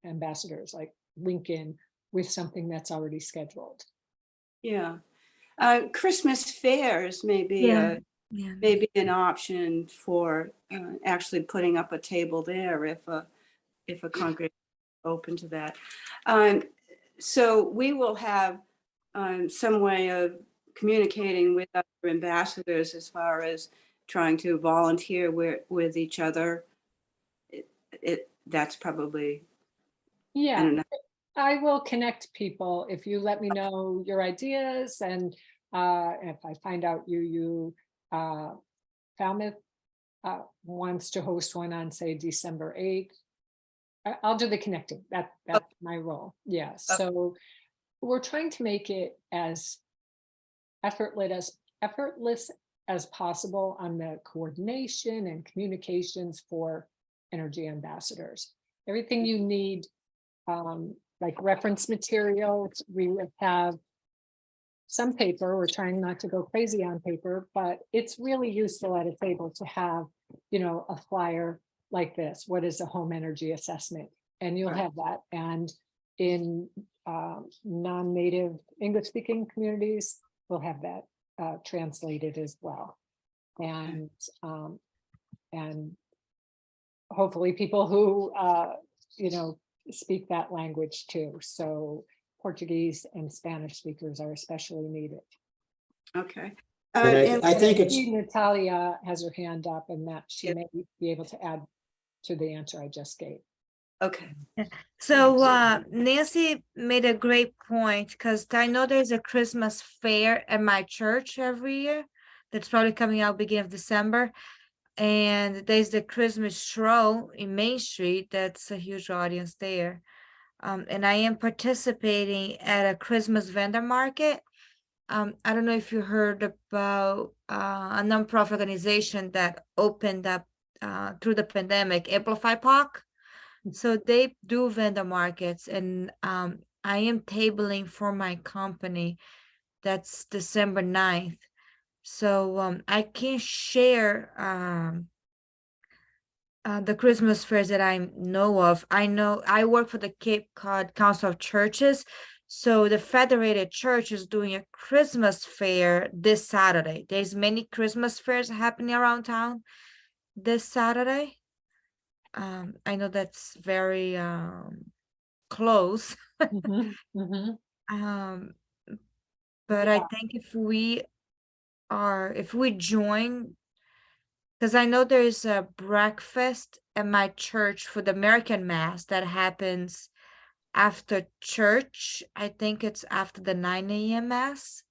ambassadors, like link in with something that's already scheduled. Yeah. Christmas fairs may be Yeah. Yeah. maybe an option for actually putting up a table there if a congregation is open to that. So we will have some way of communicating with other ambassadors as far as trying to volunteer with each other. That's probably, I Yeah, don't know. I will connect people if you let me know your ideas, and if I find out you Falmouth wants to host one on, say, December 8th. I'll do the connecting. That's my role. Yeah. So we're trying to make it as effortless as possible on the coordination and communications for energy ambassadors. Everything you need, like reference materials, we have some paper. We're trying not to go crazy on paper, but it's really useful at a table to have, a flyer like this. What is a home energy assessment? And you'll have that. And in non-native English speaking communities, we'll have that translated as well. And hopefully people who, speak that language too. So Portuguese and Spanish speakers are especially needed. Okay. And I think it's, Natalia has her hand up, and that she may be able to add to the answer I just gave. Okay. So Nancy made a great point, because I know there's a Christmas fair at my church every year that's probably coming out beginning of December. And there's the Christmas stroll in Main Street. That's a huge audience there. And I am participating at a Christmas vendor market. I don't know if you heard about a nonprofit organization that opened up through the pandemic, Amplify POC. So they do vendor markets, and I am tabling for my company. That's December 9th. So I can share the Christmas fairs that I know of. I know I work for the Cape Cod Council of Churches. So the Federated Church is doing a Christmas fair this Saturday. There's many Christmas fairs happening around town this Saturday. I know that's very close. Mhm, mhm. But I think if we join, because I know there's a breakfast at my church for the American Mass that happens after church. I think it's after the 9 a.m. Mass.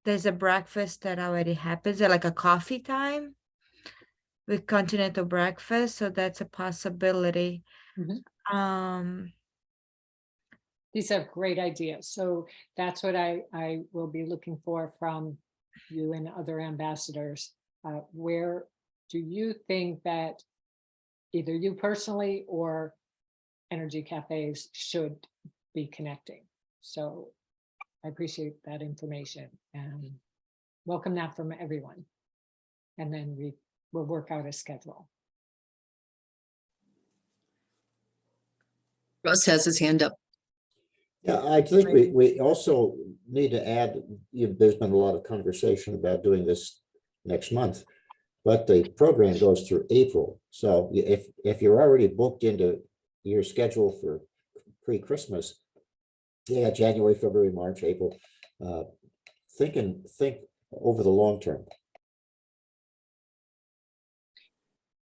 There's a breakfast that already happens at like a coffee time with continental breakfast. So that's a possibility. Mhm. These are great ideas. So that's what I will be looking for from you and other ambassadors. Where do you think that either you personally or energy cafes should be connecting? So I appreciate that information and welcome that from everyone. And then we will work out a schedule. Russ has his hand up. yeah, I think we also need to add, there's been a lot of conversation about doing this next month, but the program goes through April. So if you're already booked into your schedule for pre-Christmas, yeah, January, February, March, April, think over the long term.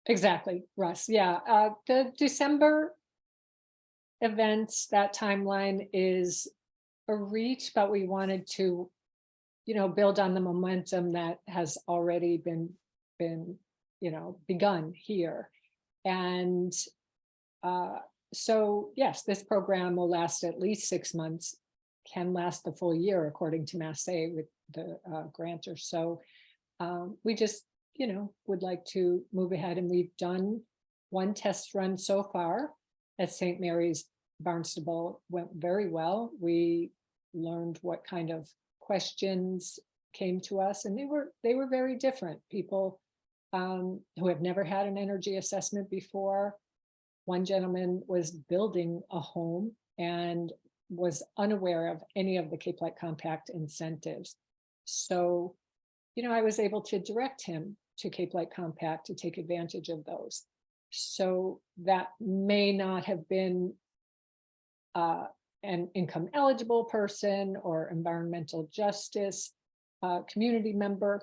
Exactly, Russ. Yeah, the December events, that timeline is a reach, but we wanted to, build on the momentum that has already been, begun here. And so, yes, this program will last at least 6 months, can last the full year, according to Massey with the grantor. So we just, would like to move ahead, and we've done one test run so far at St. Mary's Barnstable went very well. We learned what kind of questions came to us, and they were very different. People who have never had an energy assessment before. One gentleman was building a home and was unaware of any of the Cape Light Compact incentives. So, I was able to direct him to Cape Light Compact to take advantage of those. So that may not have been an income eligible person or environmental justice community member,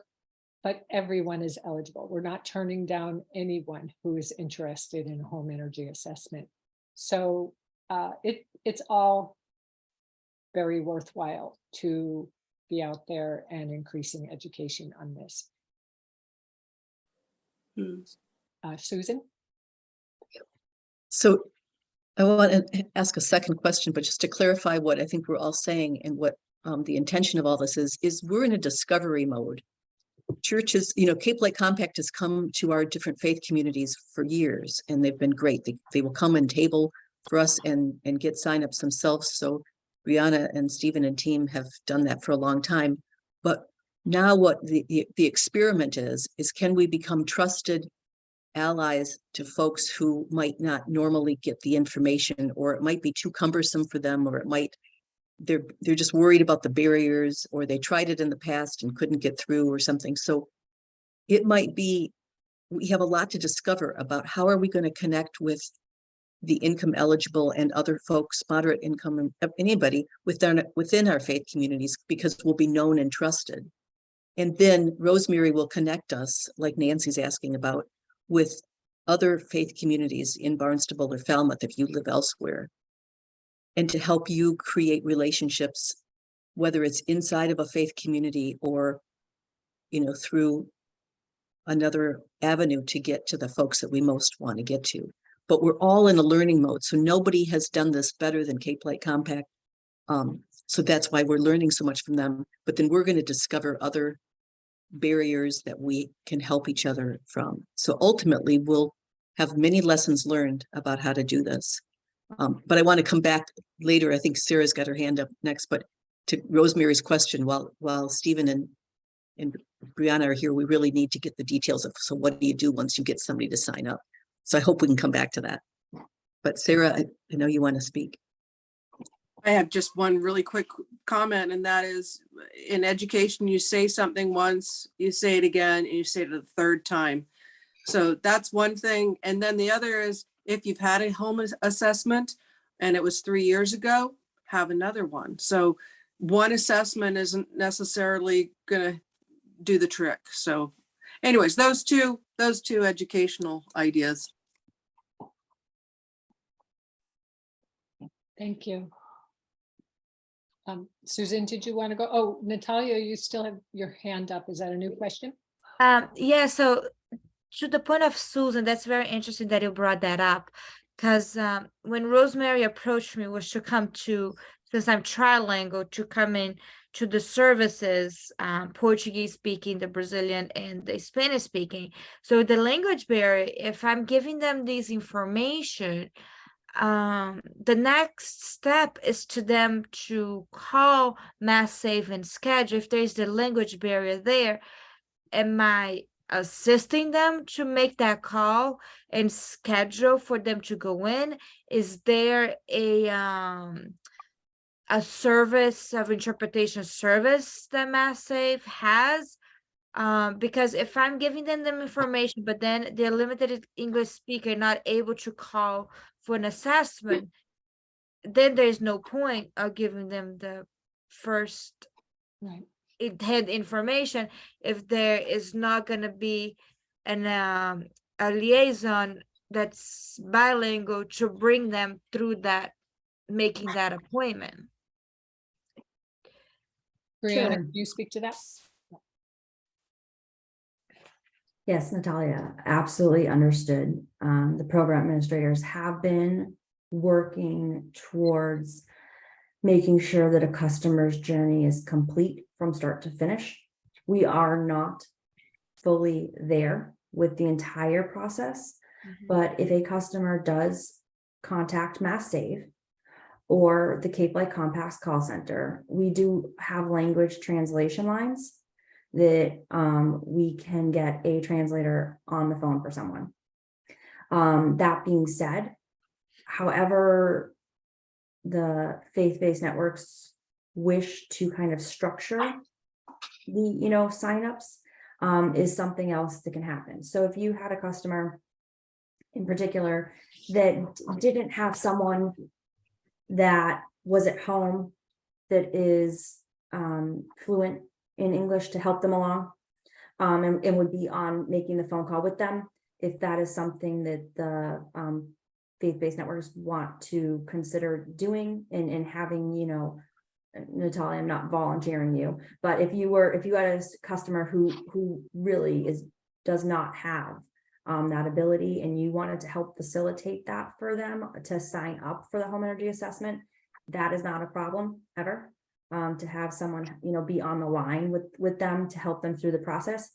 but everyone is eligible. We're not turning down anyone who is interested in a home energy assessment. So it's all very worthwhile to be out there and increasing education on this. Susan? So I want to ask a second question, but just to clarify what I think we're all saying and what the intention of all this is we're in a discovery mode. Churches, Cape Light Compact has come to our different faith communities for years, and they've been great. They will come and table for us and get signups themselves. So Brianna and Stephen and team have done that for a long time. But now what the experiment is can we become trusted allies to folks who might not normally get the information, or it might be too cumbersome for them, or it might they're just worried about the barriers, or they tried it in the past and couldn't get through or something. So it might be, we have a lot to discover about how are we going to connect with the income eligible and other folks, moderate income, anybody within our faith communities, because we'll be known and trusted. And then Rosemary will connect us, like Nancy's asking about, with other faith communities in Barnstable or Falmouth if you live elsewhere, and to help you create relationships, whether it's inside of a faith community or, through another avenue to get to the folks that we most want to get to. But we're all in a learning mode. So nobody has done this better than Cape Light Compact. So that's why we're learning so much from them. But then we're going to discover other barriers that we can help each other from. So ultimately, we'll have many lessons learned about how to do this. But I want to come back later. I think Sarah's got her hand up next, but to Rosemary's question, while Stephen and Brianna are here, we really need to get the details of, so what do you do once you get somebody to sign up? So I hope we can come back to that. But Sarah, I know you want to speak. I have just one really quick comment, and that is, in education, you say something once, you say it again, and you say it a third time. So that's one thing. And then the other is, if you've had a home assessment and it was 3 years ago, have another one. So one assessment isn't necessarily going to do the trick. So anyways, those two educational ideas. Thank you. Susan, did you want to go? Oh, Natalia, you still have your hand up. Is that a new question? Yeah, so to the point of Susan, that's very interesting that you brought that up, because when Rosemary approached me was to come to, since I'm trilingual, to come in to the services, Portuguese speaking, the Brazilian and the Spanish speaking. So the language barrier, if I'm giving them this information, the next step is to them to call Mass Save and schedule. If there's the language barrier there, am I assisting them to make that call and schedule for them to go in? Is there a service of interpretation service that Mass Save has? Because if I'm giving them the information, but then they're limited English speaker, not able to call for an assessment, then there's no point of giving them the first head information if there is not going to be a liaison that's bilingual to bring them through that, making that appointment. Brianna, Sure. do you speak to that? Yes, Natalia, absolutely understood. The program administrators have been working towards making sure that a customer's journey is complete from start to finish. We are not fully there with the entire process, but if a customer does contact Mass Save, or the Cape Light Compacts call center, we do have language translation lines that we can get a translator on the phone for someone. That being said, however, the faith-based networks wish to kind of structure the, signups is something else that can happen. So if you had a customer in particular that didn't have someone that was at home that is fluent in English to help them along, and would be on making the phone call with them, if that is something that the faith-based networks want to consider doing and having, Natalia, I'm not volunteering you, but if you had a customer who really does not have that ability, and you wanted to help facilitate that for them to sign up for the home energy assessment, that is not a problem ever. To have someone, be on the line with them to help them through the process.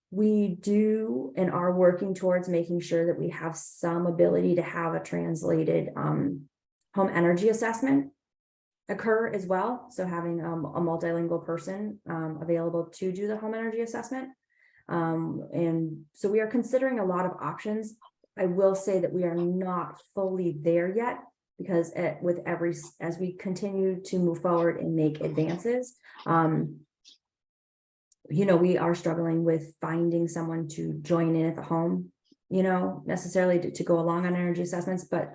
We do and are working towards making sure that we have some ability to have a translated home energy assessment occur as well. So having a multilingual person available to do the home energy assessment. And so we are considering a lot of options. I will say that we are not fully there yet, because as we continue to move forward and make advances, we are struggling with finding someone to join in at the home, necessarily to go along on energy assessments, but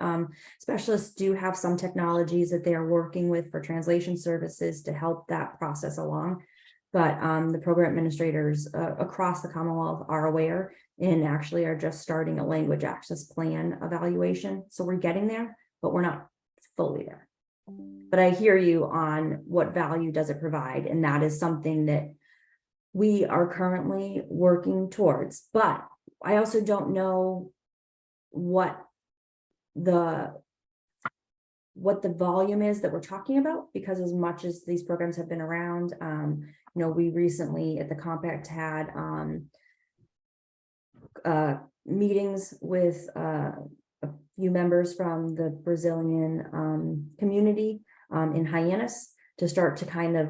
specialists do have some technologies that they are working with for translation services to help that process along. But the program administrators across the Commonwealth are aware and actually are just starting a language access plan evaluation. So we're getting there, but we're not fully there. But I hear you on what value does it provide, and that is something that we are currently working towards. But I also don't know what the volume is that we're talking about, because as much as these programs have been around, we recently at the Compact had meetings with a few members from the Brazilian community in Hyannis to start to kind of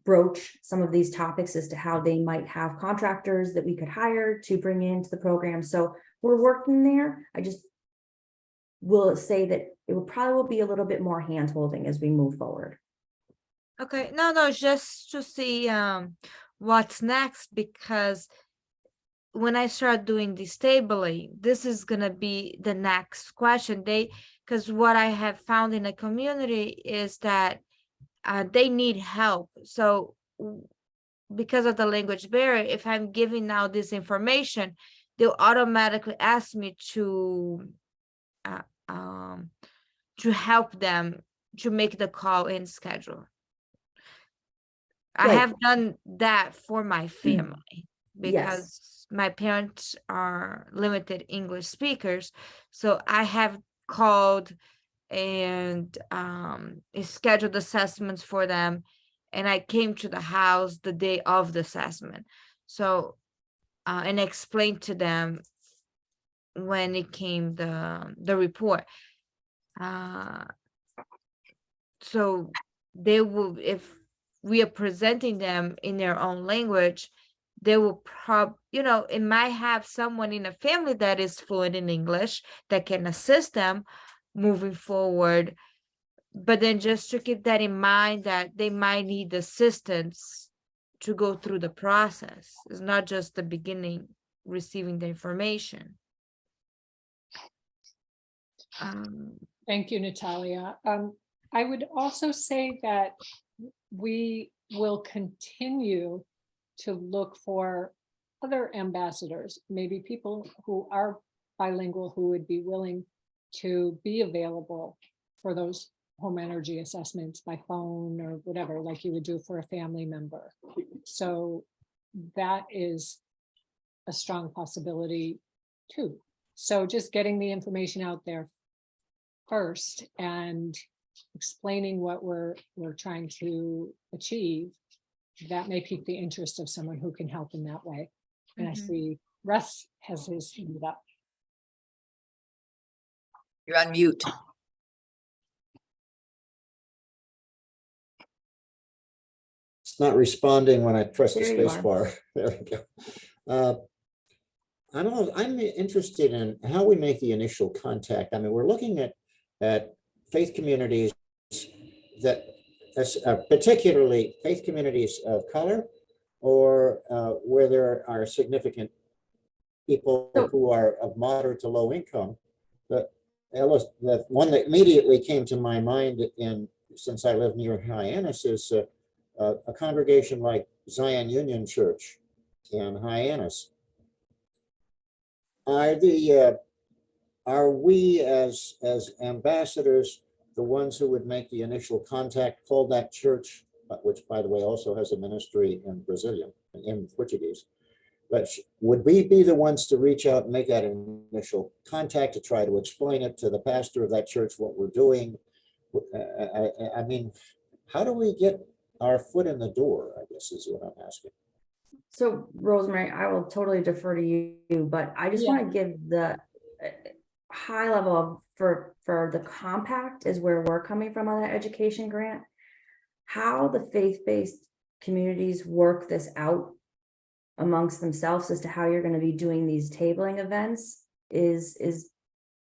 broach some of these topics as to how they might have contractors that we could hire to bring into the program. So we're working there. I just will say that it will probably be a little bit more hand holding as we move forward. Okay, no, just to see what's next, because when I start doing this tabling, this is gonna be the next question. Because what I have found in the community is that they need help. So because of the language barrier, if I'm giving out this information, they'll automatically ask me to help them to make the call in schedule. I Right. have done that for my family because Yes. my parents are limited English speakers. So I have called and scheduled assessments for them. And I came to the house the day of the assessment. So, and explained to them when it came the report. So they will, if we are presenting them in their own language, they will it might have someone in a family that is fluent in English that can assist them moving forward. But then just to keep that in mind, that they might need assistance to go through the process. It's not just the beginning, receiving the information. Thank you, Natalia. I would also say that we will continue to look for other ambassadors, maybe people who are bilingual who would be willing to be available for those home energy assessments by phone or whatever, like you would do for a family member. So that is a strong possibility too. So just getting the information out there first and explaining what we're trying to achieve, that may pique the interest of someone who can help in that way. And I see Russ has his hand up. You're on mute. It's not responding when I press the There you space are. bar. There we go. I don't know, I'm interested in how we make the initial contact. I mean, we're looking at faith communities that, particularly faith communities of color, or where there are significant people who are of moderate to low income. The one that immediately came to my mind, since I live near Hyannis, is a congregation like Zion Union Church in Hyannis. Are we as ambassadors the ones who would make the initial contact, call that church, which by the way also has a ministry in Brazilian, in Portuguese, but would we be the ones to reach out and make that initial contact to try to explain it to the pastor of that church what we're doing? I mean, how do we get our foot in the door, I guess is what I'm asking. So Rosemary, I will totally defer to you, but I just want to give the high level of, for the compact is where we're coming from on that education grant. How the faith-based communities work this out amongst themselves as to how you're going to be doing these tabling events is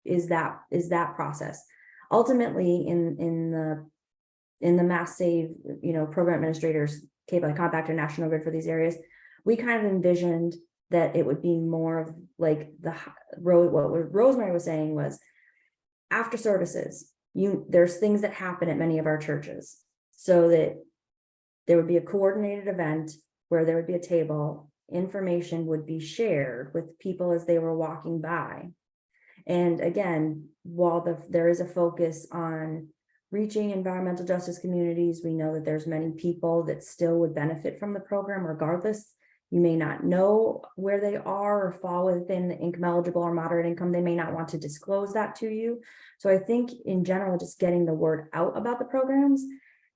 that process. Ultimately, in the Mass Save, program administrators, Cape Light Compact and National Grid for these areas, we kind of envisioned that it would be more of like what Rosemary was saying was, after services, there's things that happen at many of our churches, so that there would be a coordinated event where there would be a table, information would be shared with people as they were walking by. And again, while there is a focus on reaching environmental justice communities, we know that there's many people that still would benefit from the program regardless. You may not know where they are or fall within the income eligible or moderate income. They may not want to disclose that to you. So I think in general, just getting the word out about the programs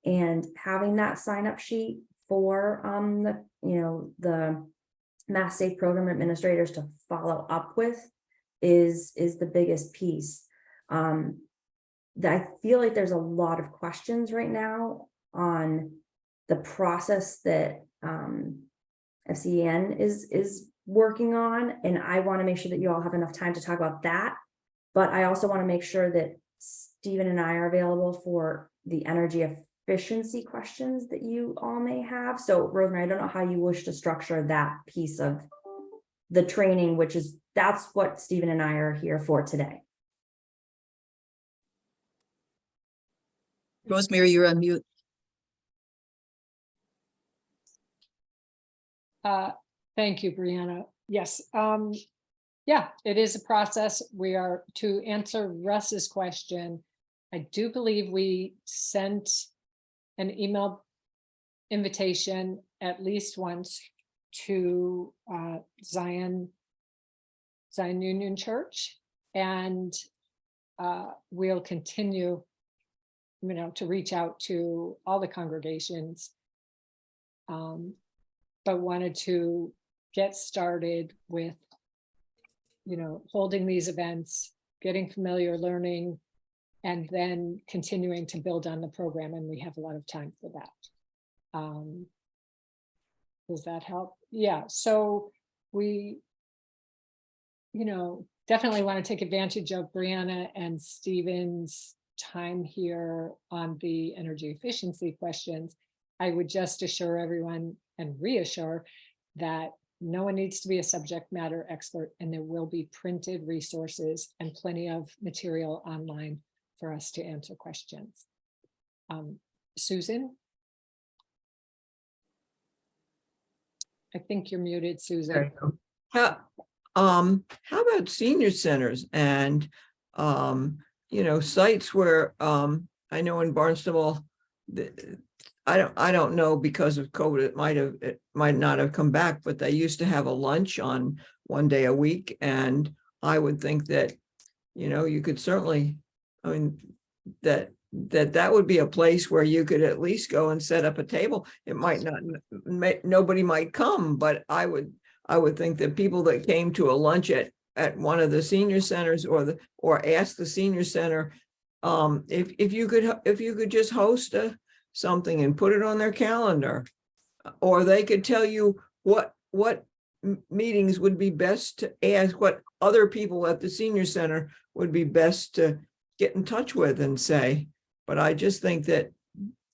and having that sign up sheet for the Mass Safe program administrators to follow up with is the biggest piece. I feel like there's a lot of questions right now on the process that FCEN is working on, and I want to make sure that you all have enough time to talk about that. But I also want to make sure that Stephen and I are available for the energy efficiency questions that you all may have. So Rosemary, I don't know how you wish to structure that piece of the training, that's what Stephen and I are here for today. Rosemary, you're on mute. Thank you, Brianna. Yes. Yeah, it is a process. We are to answer Russ's question. I do believe we sent an email invitation at least once to Zion Union Church, and we'll continue, to reach out to all the congregations, but wanted to get started with, holding these events, getting familiar, learning, and then continuing to build on the program. And we have a lot of time for that. Does that help? Yeah, so we, definitely want to take advantage of Brianna and Stephen's time here on the energy efficiency questions. I would just assure everyone and reassure that no one needs to be a subject matter expert, and there will be printed resources and plenty of material online for us to answer questions. Susan? I think you're muted, Susan. How about senior centers and, sites where, I know in Barnstable, I don't know, because of COVID, it might not have come back, but they used to have a lunch on one day a week. And I would think that, you could certainly, that would be a place where you could at least go and set up a table. It might not, nobody might come, but I would think that people that came to a lunch at one of the senior centers or ask the senior center, if you could just host something and put it on their calendar, or they could tell you what meetings would be best to ask, what other people at the senior center would be best to get in touch with and say. But I just think that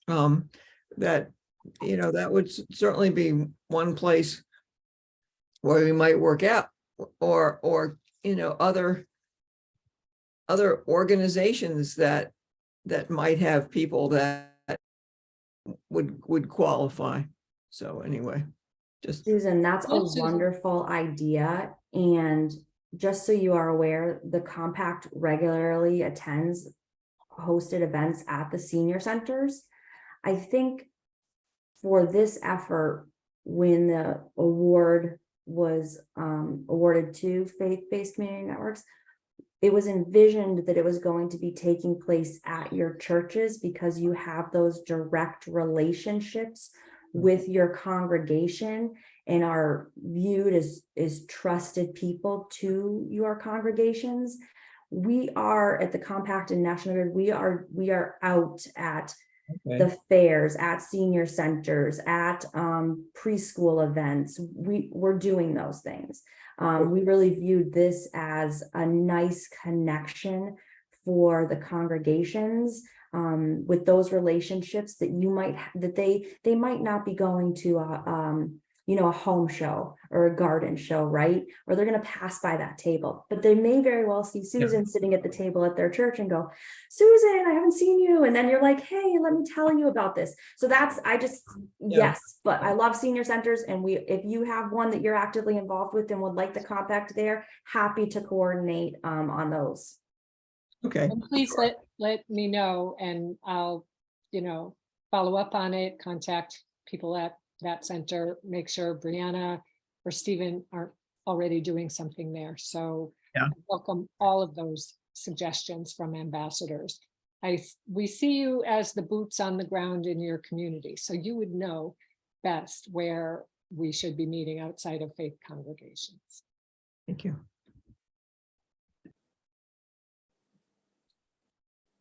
that that would certainly be one place where we might work out, or other organizations that might have people that would qualify. So anyway, just Susan, that's a Oh, Susan. wonderful idea. And just so you are aware, the compact regularly attends hosted events at the senior centers. I think for this effort, when the award was awarded to faith-based community networks, it was envisioned that it was going to be taking place at your churches because you have those direct relationships with your congregation and are viewed as trusted people to your congregations. We are at the Compact and National Grid, we are out at the fairs, at senior centers, at preschool events. We're doing those things. We really viewed this as a nice connection for the congregations with those relationships that you might that they might not be going to a home show or a garden show, right? Or they're going to pass by that table, but they may very well see Susan sitting at the table at their church and go, Susan, I haven't seen you. And then you're like, hey, let me tell you about this. So yes, but I love senior centers. And if you have one that you're actively involved with and would like the compact there, happy to coordinate on those. okay. And please let me know, and I'll, follow up on it, contact people at that center, make sure Brianna or Stephen aren't already doing something there. So I welcome all of those suggestions from ambassadors. We see you as the boots on the ground in your community, so you would know best where we should be meeting outside of faith congregations. Thank you.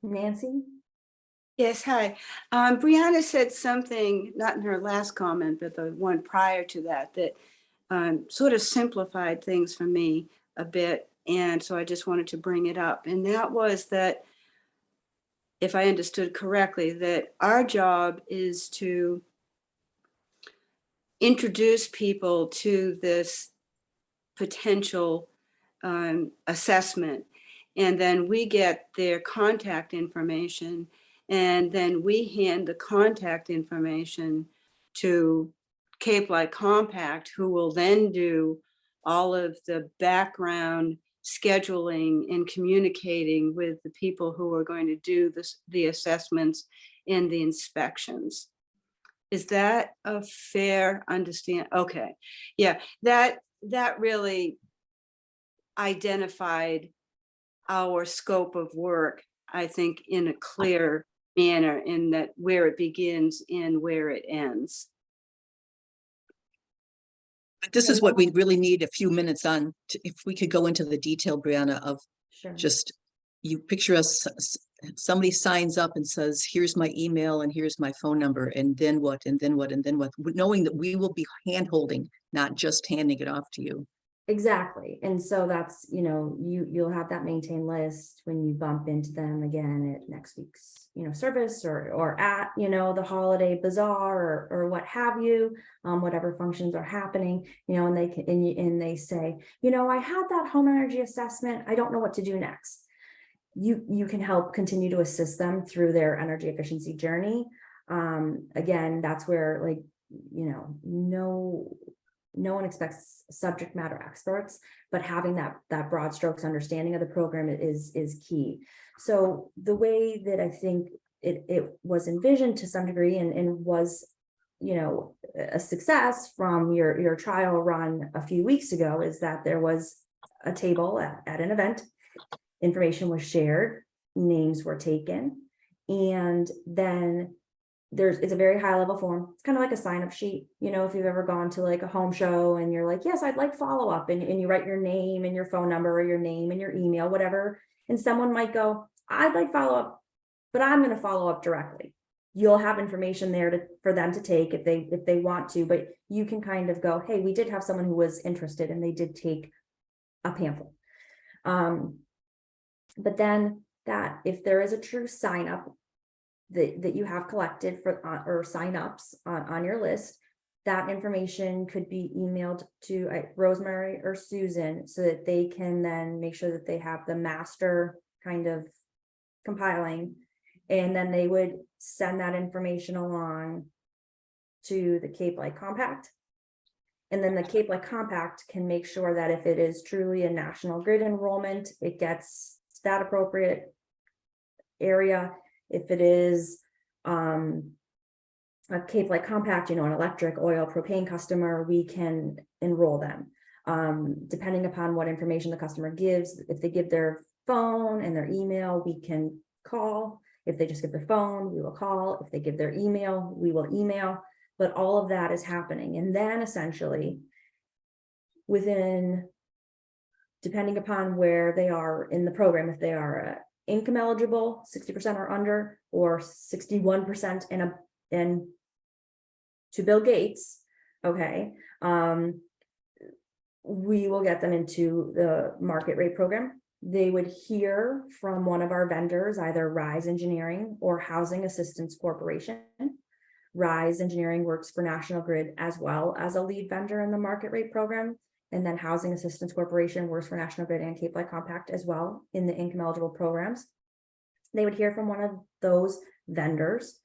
Nancy? Yes, hi. Brianna said something, not in her last comment, but the one prior to that, that sort of simplified things for me a bit. And so I just wanted to bring it up. And that was that, if I understood correctly, that our job is to introduce people to this potential assessment. And then we get their contact information, and then we hand the contact information to Cape Light Compact, who will then do all of the background scheduling and communicating with the people who are going to do the assessments and the inspections. Is that a fair understanding? Okay, yeah, that really identified our scope of work, I think, in a clear manner, in that where it begins and where it ends. But this is what we really need a few minutes on, if we could go into the detail, Brianna, of Sure. just, you picture us, somebody signs up and says, here's my email and here's my phone number, and then what, and then what, and then what, knowing that we will be hand-holding, not just handing it off to you. Exactly. And so that's, you'll have that maintained list when you bump into them again at next week's, service or at, the holiday bazaar or what have you, whatever functions are happening, and they can, and they say, I had that home energy assessment. I don't know what to do next. You can help continue to assist them through their energy efficiency journey. Again, that's where, no one expects subject matter experts, but having that broad strokes understanding of the program is key. So the way that I think it was envisioned to some degree and was, a success from your trial run a few weeks ago is that there was a table at an event, information was shared, names were taken, and then it's a very high level form. It's kind of like a sign up sheet. If you've ever gone to like a home show and you're like, yes, I'd like follow up, and you write your name and your phone number or your name and your email, whatever. And someone might go, I'd like follow up, but I'm going to follow up directly. you'll have information there for them to take if they want to, but you can kind of go, hey, we did have someone who was interested and they did take a pamphlet. But then that if there is a true sign up that you have collected for or sign ups on your list, that information could be emailed to Rosemary or Susan so that they can then make sure that they have the master kind of compiling, and then they would send that information along to the Cape Light Compact. And then the Cape Light Compact can make sure that if it is truly a National Grid enrollment, it gets that appropriate area. If it is a Cape Light Compact, an electric, oil, propane customer, we can enroll them. Depending upon what information the customer gives, if they give their phone and their email, we can call. If they just give their phone, we will call. If they give their email, we will email. But all of that is happening. And then essentially, within, depending upon where they are in the program, if they are income eligible, 60% or under, or 61% and to Bill Gates, okay, we will get them into the market rate program. They would hear from one of our vendors, either Rise Engineering or Housing Assistance Corporation. Rise Engineering works for National Grid as well as a lead vendor in the market rate program. And then Housing Assistance Corporation works for National Grid and Cape Light Compact as well in the income eligible programs. They would hear from one of those vendors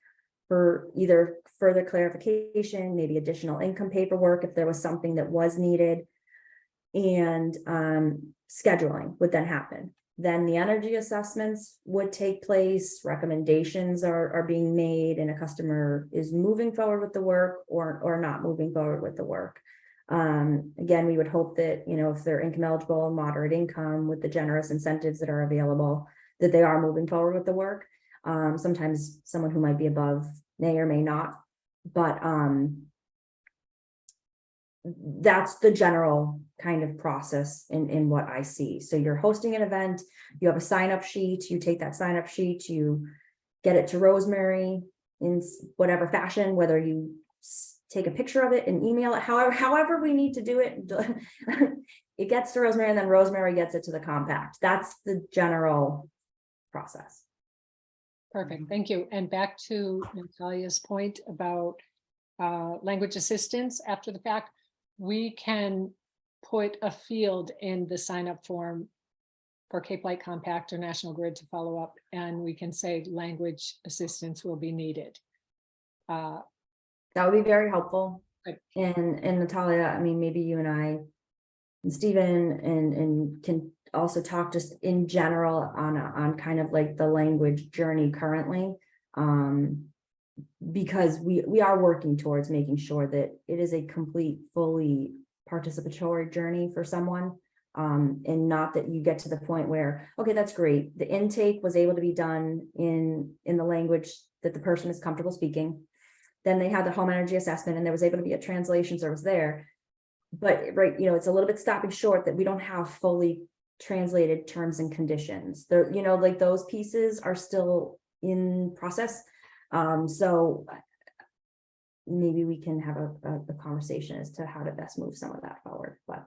for either further clarification, maybe additional income paperwork if there was something that was needed, and scheduling would then happen. Then the energy assessments would take place, recommendations are being made, and a customer is moving forward with the work or not moving forward with the work. Again, we would hope that, if they're income eligible, moderate income with the generous incentives that are available, that they are moving forward with the work. Sometimes someone who might be above may or may not, but that's the general kind of process in what I see. So you're hosting an event, you have a sign-up sheet, you take that sign-up sheet, you get it to Rosemary in whatever fashion, whether you take a picture of it and email it, however we need to do it. It gets to Rosemary and then Rosemary gets it to the compact. That's the general process. Perfect, thank you. And back to Natalia's point about language assistance after the fact, we can put a field in the sign-up form for Cape Light Compact or National Grid to follow up, and we can say language assistance will be needed. That would be very helpful. Right. And Natalia, I mean, maybe you and I and Stephen and can also talk just in general on kind of like the language journey currently. Because we are working towards making sure that it is a complete, fully participatory journey for someone. And not that you get to the point where, okay, that's great. The intake was able to be done in the language that the person is comfortable speaking. Then they had the home energy assessment and there was able to be a translation service there. But right, it's a little bit stopping short that we don't have fully translated terms and conditions. There, like those pieces are still in process. So maybe we can have a conversation as to how to best move some of that forward, but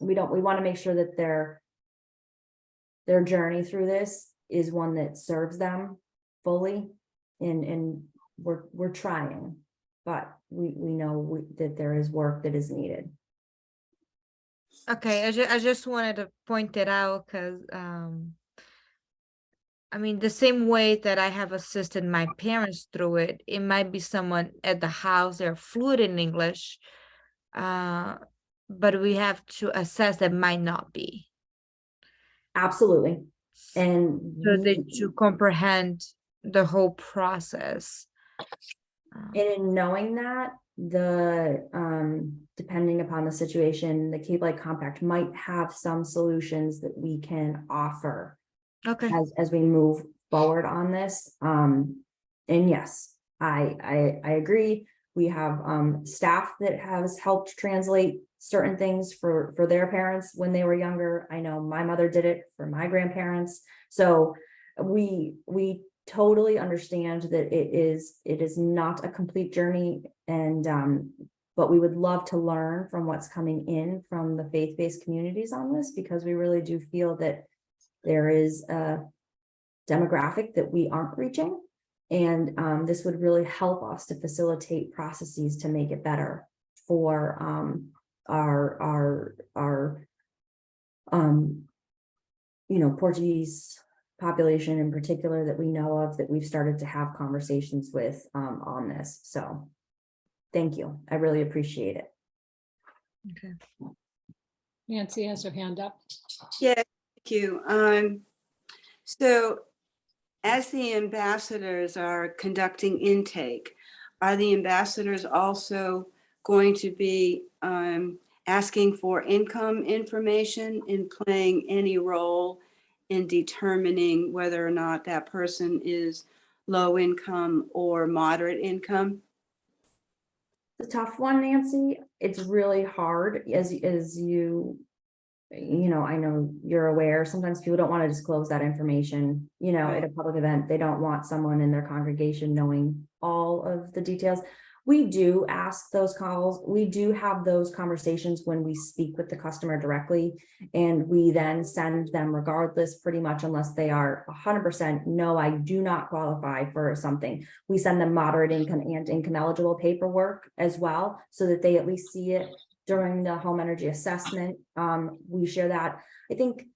we want to make sure that their journey through this is one that serves them fully, and we're trying, but we know that there is work that is needed. Okay, I just wanted to point it out because I mean, the same way that I have assisted my parents through it, it might be someone at the house, they're fluent in English, but we have to assess that might not be. Absolutely. And So that to comprehend the whole process. and in knowing that, depending upon the situation, the Cape Light Compact might have some solutions that we can offer. Okay. As we move forward on this. And yes, I agree. We have staff that has helped translate certain things for their parents when they were younger. I know my mother did it for my grandparents. So we totally understand that it is not a complete journey, and but we would love to learn from what's coming in from the faith-based communities on this, because we really do feel that there is a demographic that we aren't reaching, and this would really help us to facilitate processes to make it better for our Portuguese population in particular that we know of, that we've started to have conversations with on this. So thank you. I really appreciate it. Okay. Nancy has her hand up. Yeah, thank you. So as the ambassadors are conducting intake, are the ambassadors also going to be asking for income information and playing any role in determining whether or not that person is low income or moderate income? The tough one, Nancy. It's really hard, as I know you're aware, sometimes people don't want to disclose that information, at a public event. They don't want someone in their congregation knowing all of the details. We do ask those calls. We do have those conversations when we speak with the customer directly, and we then send them regardless, pretty much, unless they are 100% no, I do not qualify for something. We send them moderate income and income eligible paperwork as well, so that they at least see it during the home energy assessment. We share that. I think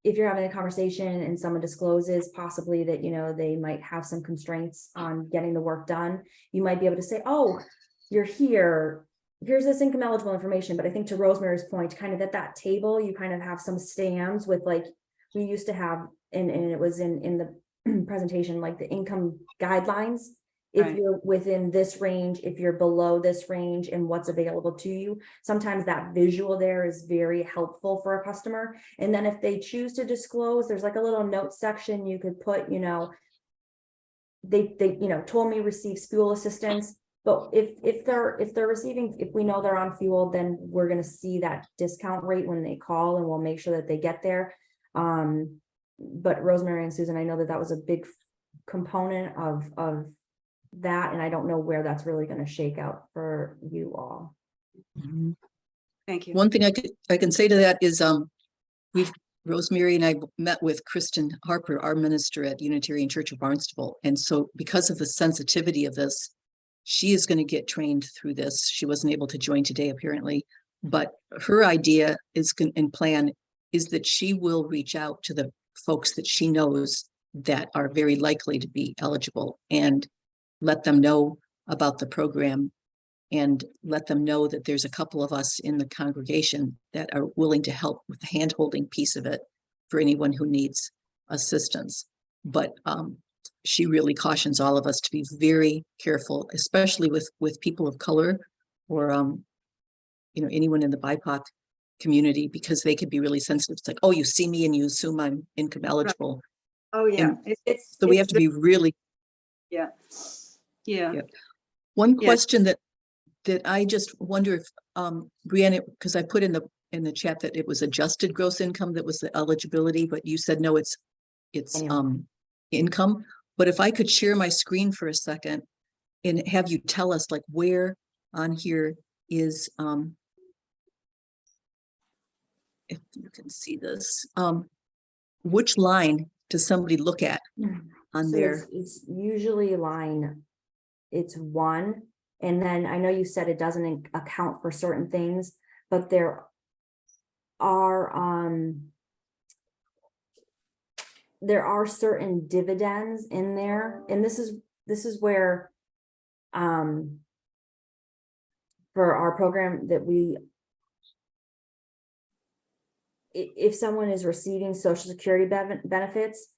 if you're having a conversation and someone discloses possibly that, they might have some constraints on getting the work done, you might be able to say, oh, you're here, here's this income eligible information. But I think to Rosemary's point, kind of at that table, you kind of have some stands with, like, we used to have, and it was in the presentation, like the income guidelines. If Right. you're within this range, if you're below this range, and what's available to you. Sometimes that visual there is very helpful for a customer. And then if they choose to disclose, there's like a little note section you could put, they told me receives fuel assistance. But if they're receiving, if we know they're on fuel, then we're going to see that discount rate when they call, and we'll make sure that they get there. But Rosemary and Susan, I know that was a big component of that, and I don't know where that's really going to shake out for you all. Thank you. One thing I can say to that is Rosemary and I met with Kristen Harper, our minister at Unitarian Church of Barnstable. And so because of the sensitivity of this, she is going to get trained through this. She wasn't able to join today, apparently, but her idea and plan is that she will reach out to the folks that she knows that are very likely to be eligible, and let them know about the program, and let them know that there's a couple of us in the congregation that are willing to help with the hand-holding piece of it for anyone who needs assistance. But she really cautions all of us to be very careful, especially with people of color, or anyone in the BIPOC community, because they could be really sensitive. It's like, oh, you see me and you assume I'm income eligible. Oh, yeah. And so we have to be really. Yeah. Yeah. Yeah. One Yeah. question that I just wonder if Brianna, because I put in the chat that it was adjusted gross income that was the eligibility, but you said no, it's income. But if I could share my screen for a second and have you tell us, like, where on here is if you can see this, which line does somebody look at on So there? it's usually it's 1. And then I know you said it doesn't account for certain things, but there are certain dividends in there. And this is where for our program that if someone is receiving Social Security benefits,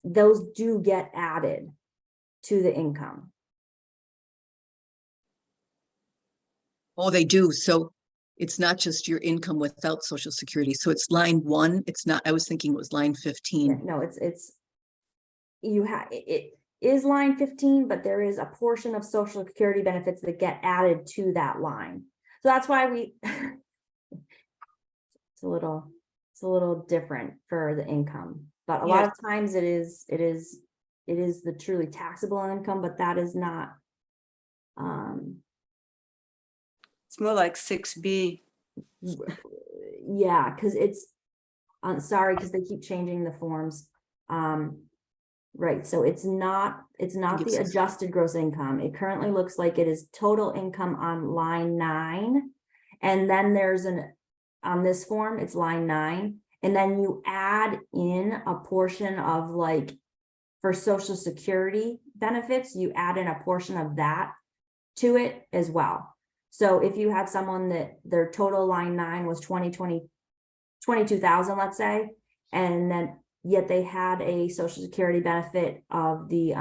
those do get added to the income. Oh, they do. So it's not just your income without Social Security. So it's line 1. It's not, I was thinking it was line 15. Yeah, no, it is line 15, but there is a portion of Social Security benefits that get added to that line. So that's why it's a little different for the income. But a lot of times it is the truly taxable income, but that is not. It's more like 6B. Yeah, because it's, sorry, because they keep changing the forms. Right, so it's not gives the us- adjusted gross income. It currently looks like it is total income on line 9. And then there's on this form, it's line 9. And then you add in a portion of, like, for Social Security benefits, you add in a portion of that to it as well. So if you had someone that their total line 9 was 22,000, let's say, and then yet they had a Social Security benefit of the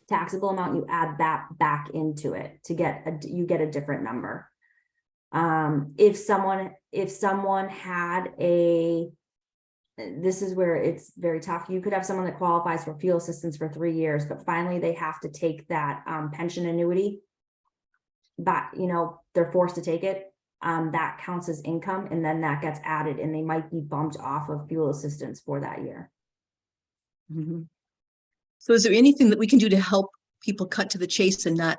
taxable amount, you add that back into it to get you get a different number. If someone had this is where it's very tough. You could have someone that qualifies for fuel assistance for 3 years, but finally they have to take that pension annuity, but they're forced to take it. That counts as income, and then that gets added, and they might be bumped off of fuel assistance for that year. Mhm. So is there anything that we can do to help people cut to the chase and not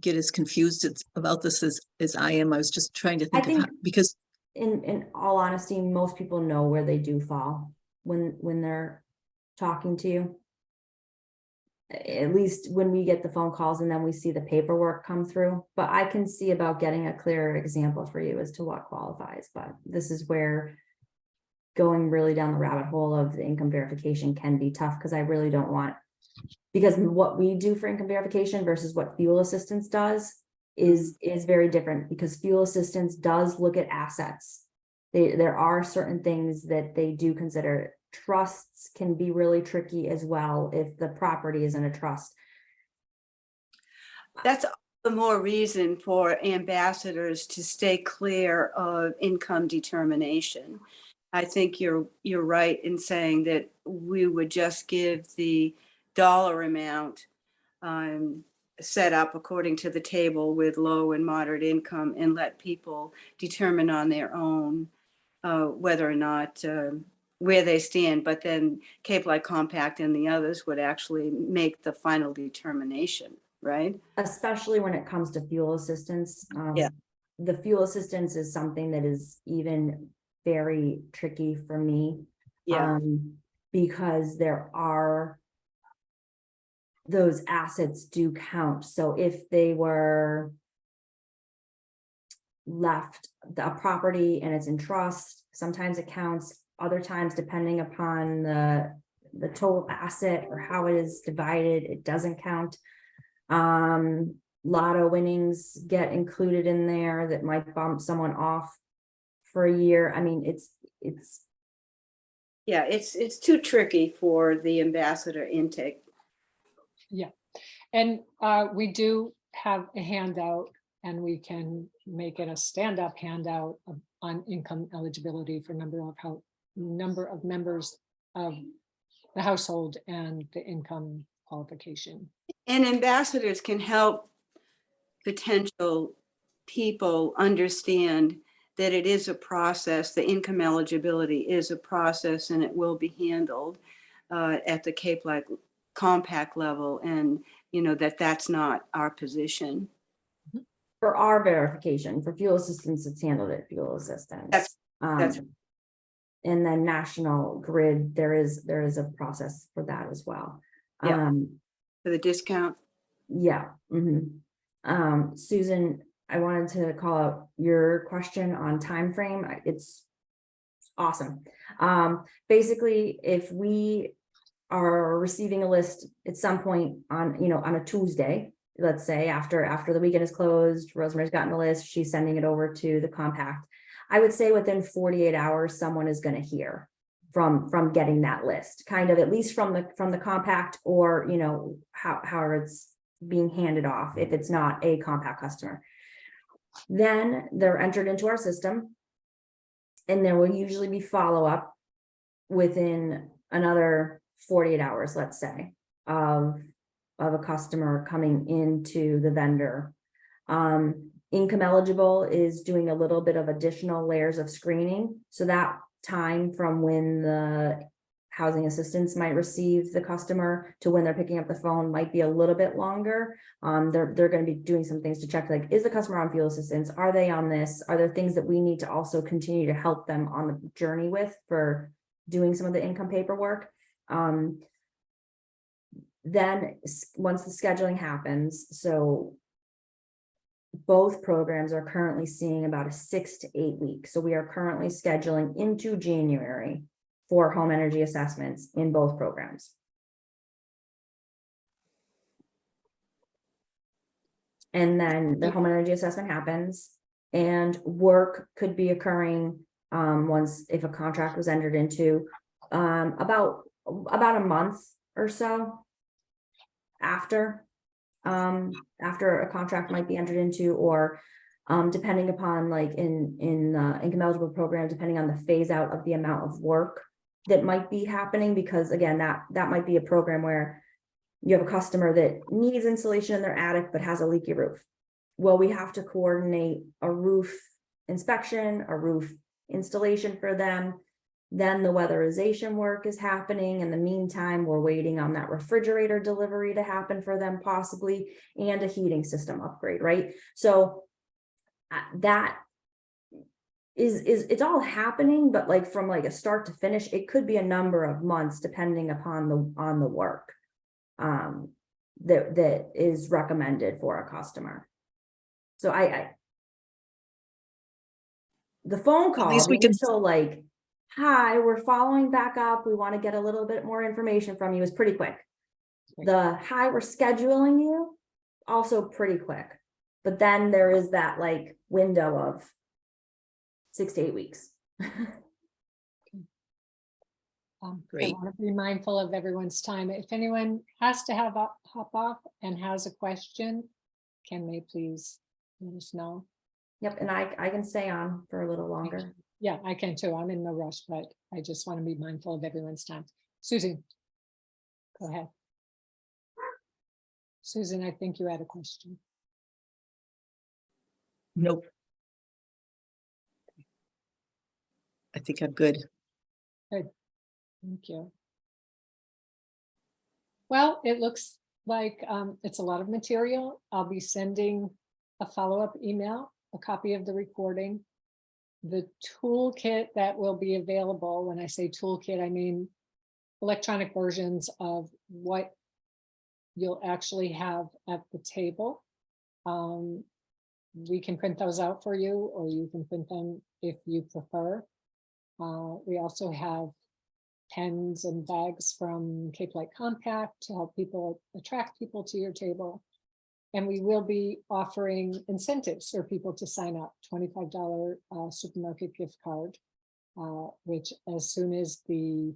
get as confused about this as I am? I was just trying to think of how, because in all honesty, most people know where they do fall when they're talking to you. At least when we get the phone calls and then we see the paperwork come through, but I can see about getting a clearer example for you as to what qualifies. But this is where going really down the rabbit hole of the income verification can be tough, because I really don't want, because what we do for income verification versus what fuel assistance does is very different, because fuel assistance does look at assets. There are certain things that they do consider. Trusts can be really tricky as well if the property is in a trust. That's the more reason for ambassadors to stay clear of income determination. I think you're right in saying that we would just give the dollar amount set up according to the table with low and moderate income, and let people determine on their own whether or not where they stand. But then Cape Light Compact and the others would actually make the final determination, right? Especially when it comes to fuel assistance. Yeah. The fuel assistance is something that is even very tricky for me. Yeah. Because those assets do count. So if they were left a property and it's in trust, sometimes it counts. Other times, depending upon the total asset or how it is divided, it doesn't count. Lotto winnings get included in there that might bump someone off for a year. I mean, it's too tricky for the ambassador intake. Yeah, and we do have a handout, and we can make it a stand-up handout on income eligibility for number of members of the household and the income qualification. And ambassadors can help potential people understand that it is a process. The income eligibility is a process, and it will be handled at the Cape Light Compact level, and that's not our position. for our verification. For fuel assistance, it's handled at fuel assistance. That's and then National Grid, there is a process for that as well. Yeah. For the discount. Yeah. Susan, I wanted to call out your question on time frame. It's awesome. Basically, if we are receiving a list at some point on a Tuesday, let's say after the weekend is closed, Rosemary's gotten the list, she's sending it over to the compact. I would say within 48 hours, someone is going to hear from getting that list, kind of, at least from the compact, or how it's being handed off if it's not a compact customer. Then they're entered into our system, and there will usually be follow-up within another 48 hours, let's say, of a customer coming into the vendor. Income eligible is doing a little bit of additional layers of screening. So that time from when the housing assistance might receive the customer to when they're picking up the phone might be a little bit longer. They're going to be doing some things to check, like, is the customer on fuel assistance? Are they on this? Are there things that we need to also continue to help them on the journey with for doing some of the income paperwork? Then once the scheduling happens, so both programs are currently seeing about a 6 to 8 weeks. So we are currently scheduling into January for home energy assessments in both programs. And then the home energy assessment happens, and work could be occurring once, if a contract was entered into, about a month or so after a contract might be entered into, or depending upon, like, in the income eligible program, depending on the phase out of the amount of work that might be happening, because again, that might be a program where you have a customer that needs insulation in their attic but has a leaky roof. Well, we have to coordinate a roof inspection, a roof installation for them. Then the weatherization work is happening. In the meantime, we're waiting on that refrigerator delivery to happen for them possibly, and a heating system upgrade, right? So that is it's all happening, but like from like a start to finish, it could be a number of months depending upon the work that is recommended for a customer. So the phone call, least the we can- initial like, hi, we're following back up, we want to get a little bit more information from you, is pretty quick. The hi, we're scheduling you, also pretty quick. But then there is that like window of 6 to 8 weeks. I Great. want to be mindful of everyone's time. If anyone has to hop off and has a question, can they please let us know? Yep, and I can stay on for a little longer. Yeah, I can too. I'm in no rush, but I just want to be mindful of everyone's time. Susan, go ahead. Susan, I think you had a question. Nope. I think I'm good. Thank you. Well, it looks like it's a lot of material. I'll be sending a follow-up email, a copy of the recording, the toolkit that will be available. When I say toolkit, I mean electronic versions of what you'll actually have at the table. We can print those out for you, or you can print them if you prefer. We also have pens and bags from Cape Light Compact to help people attract people to your table. And we will be offering incentives for people to sign up, $25 supermarket gift card, which as soon as the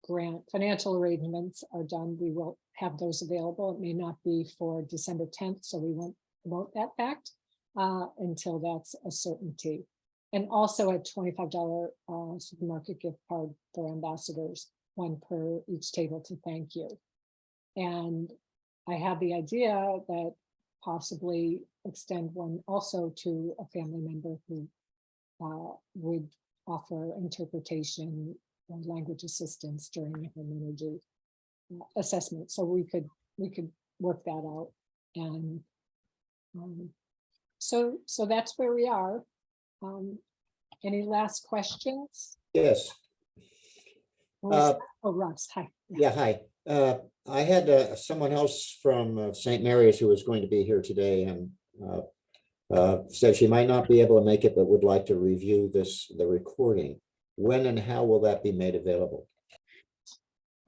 grant financial arrangements are done, we will have those available. It may not be for December 10th, so we won't promote that fact until that's a certainty. And also a $25 supermarket gift card for ambassadors, one per each table to thank you. And I have the idea that possibly extend one also to a family member who would offer interpretation or language assistance during the home energy assessment. So we could work that out. And so that's where we are. Any last questions? Yes. Oh, Russ, hi. Yeah, hi. I had someone else from St. Mary's who was going to be here today and said she might not be able to make it, but would like to review the recording. When and how will that be made available?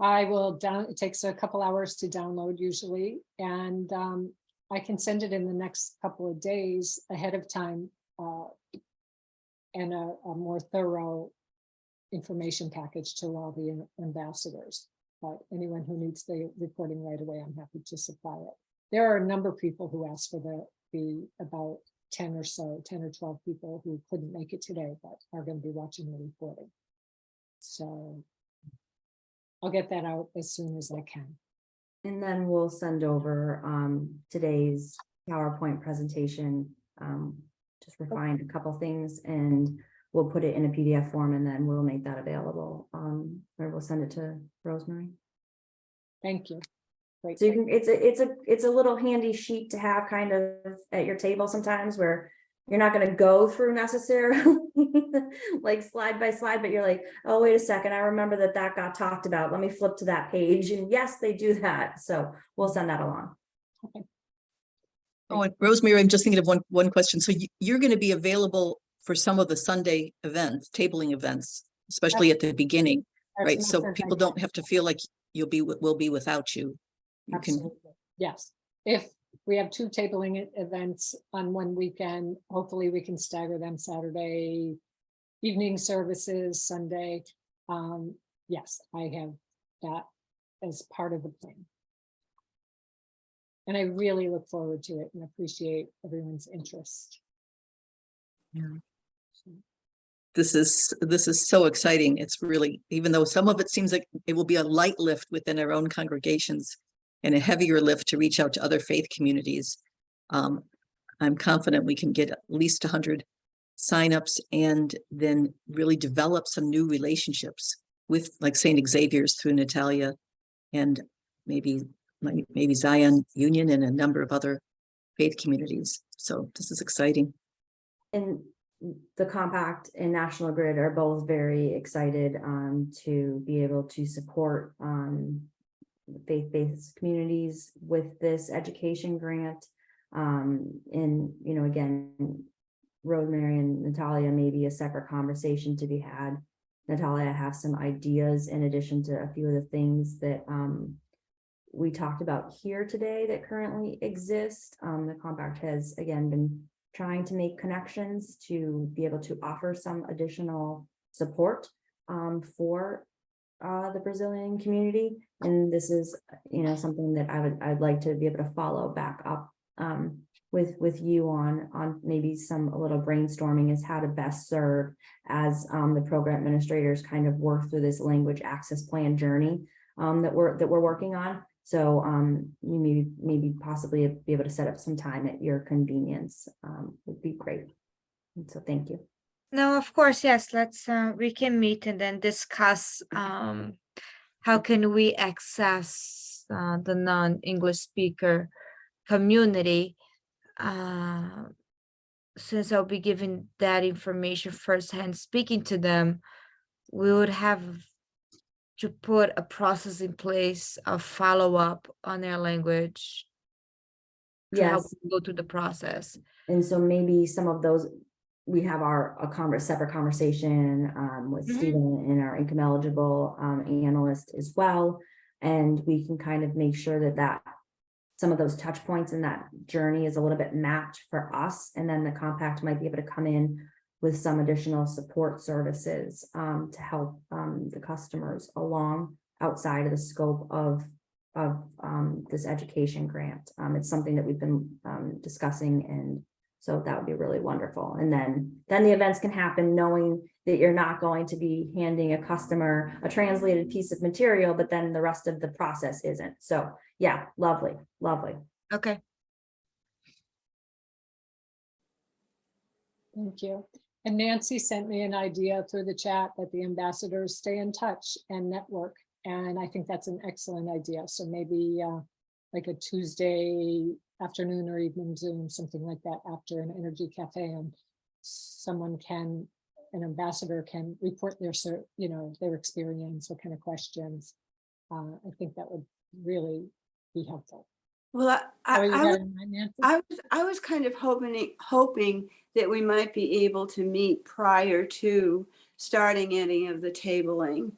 It takes a couple hours to download usually, and I can send it in the next couple of days ahead of time, and a more thorough information package to all the ambassadors. But anyone who needs the recording right away, I'm happy to supply it. There are a number of people who asked for the about 10 or 12 people who couldn't make it today, but are going to be watching the recording. So I'll get that out as soon as I can. And then we'll send over today's PowerPoint presentation, just refined a couple things, and we'll put it in a PDF form and then we'll make that available, or we'll send it to Rosemary. Thank you. Great. So you can, it's a little handy sheet to have kind of at your table sometimes where you're not going to go through necessarily like slide by slide, but you're like, oh, wait a second, I remember that got talked about. Let me flip to that page. And yes, they do that. So we'll send that along. Oh, and Rosemary, I'm just thinking of one question. So you're going to be available for some of the Sunday events, tabling events, especially at the beginning, That's right? my So first people idea. don't have to feel like we'll be without you. You can, Absolutely. Yes. If we have 2 tabling events on one weekend, hopefully we can stagger them Saturday evening services, Sunday. Yes, I have that as part of the plan. And I really look forward to it and appreciate everyone's interest. this is so exciting. It's really, even though some of it seems like it will be a light lift within our own congregations and a heavier lift to reach out to other faith communities. I'm confident we can get at least 100 signups and then really develop some new relationships with, like, St. Xavier's through Natalia, and maybe Zion Union and a number of other faith communities. So this is exciting. And the Compact and National Grid are both very excited to be able to support faith-based communities with this education grant. And, you know, again, Rosemary and Natalia, maybe a separate conversation to be had. Natalia, I have some ideas in addition to a few of the things that we talked about here today that currently exist. The Compact has, again, been trying to make connections to be able to offer some additional support for the Brazilian community. And this is, you know, something that I'd like to be able to follow back up with you on maybe some a little brainstorming is how to best serve as the program administrators kind of work through this language access plan journey that we're working on. So you maybe possibly be able to set up some time at your convenience would be great. And so thank you. No, of course, yes. Let's we can meet and then discuss how can we access the non-English speaker community. Since I'll be giving that information firsthand, speaking to them, we would have to put a process in place of follow-up on their language to help Yes. them go through the process. And so maybe some of those, we have a separate conversation with Stephen and our income eligible analyst as well. And we can kind of make sure that some of those touch points in that journey is a little bit mapped for us. And then the Compact might be able to come in with some additional support services to help the customers along outside of the scope of this education grant. It's something that we've been discussing, and so that would be really wonderful. And then the events can happen knowing that you're not going to be handing a customer a translated piece of material, but then the rest of the process isn't. So yeah, lovely. Okay. Thank you. And Nancy sent me an idea through the chat that the ambassadors stay in touch and network. And I think that's an excellent idea. So maybe like a Tuesday afternoon or evening Zoom, something like that after an energy cafe, and an ambassador can report their experience, what kind of questions. I think that would really be helpful. Well, I I was kind of hoping that we might be able to meet prior to starting any of the tabling,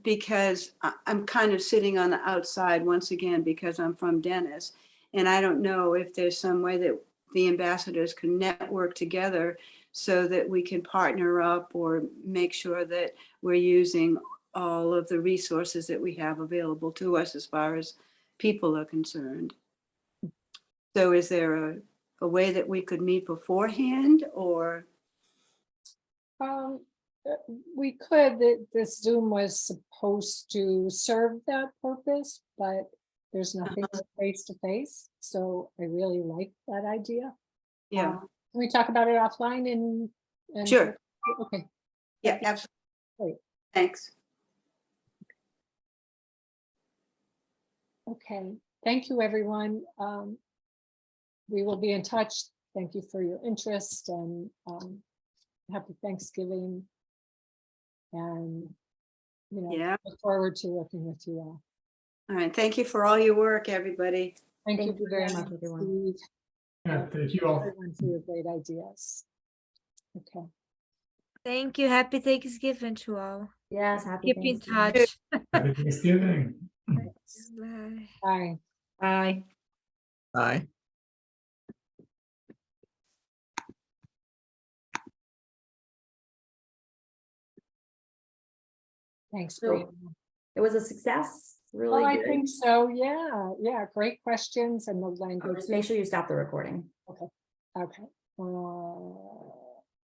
because I'm kind of sitting on the outside once again because I'm from Dennis, and I don't know if there's some way that the ambassadors can network together so that we can partner up or make sure that we're using all of the resources that we have available to us as far as people are concerned. So is there a way that we could meet beforehand, or? We could. This Zoom was supposed to serve that purpose, but there's nothing face to face. So I really like that idea. Yeah. Can we talk about it offline And- Sure. Okay, Yeah, Thank you. absolutely. Great. Thanks. okay. Thank you, everyone. We will be in touch. Thank you for your interest and happy Thanksgiving. And, you know, Yeah. look forward to working with you all. All right. Thank you for all your work, everybody. Thank you Thank you for very that, much, everyone. Steve. Yeah, thank you all. Everyone for your great ideas. Okay. Thank you. Happy Thanksgiving to all. Yes, happy Keep in Thanksgiving. touch. Happy Thanksgiving. Bye. Bye. Bye. Bye. Thanks, So, Brianna. It was a success, Oh, really I good. think so. Yeah, yeah. Great questions and the Oh, language. just make sure you stop the recording. Okay.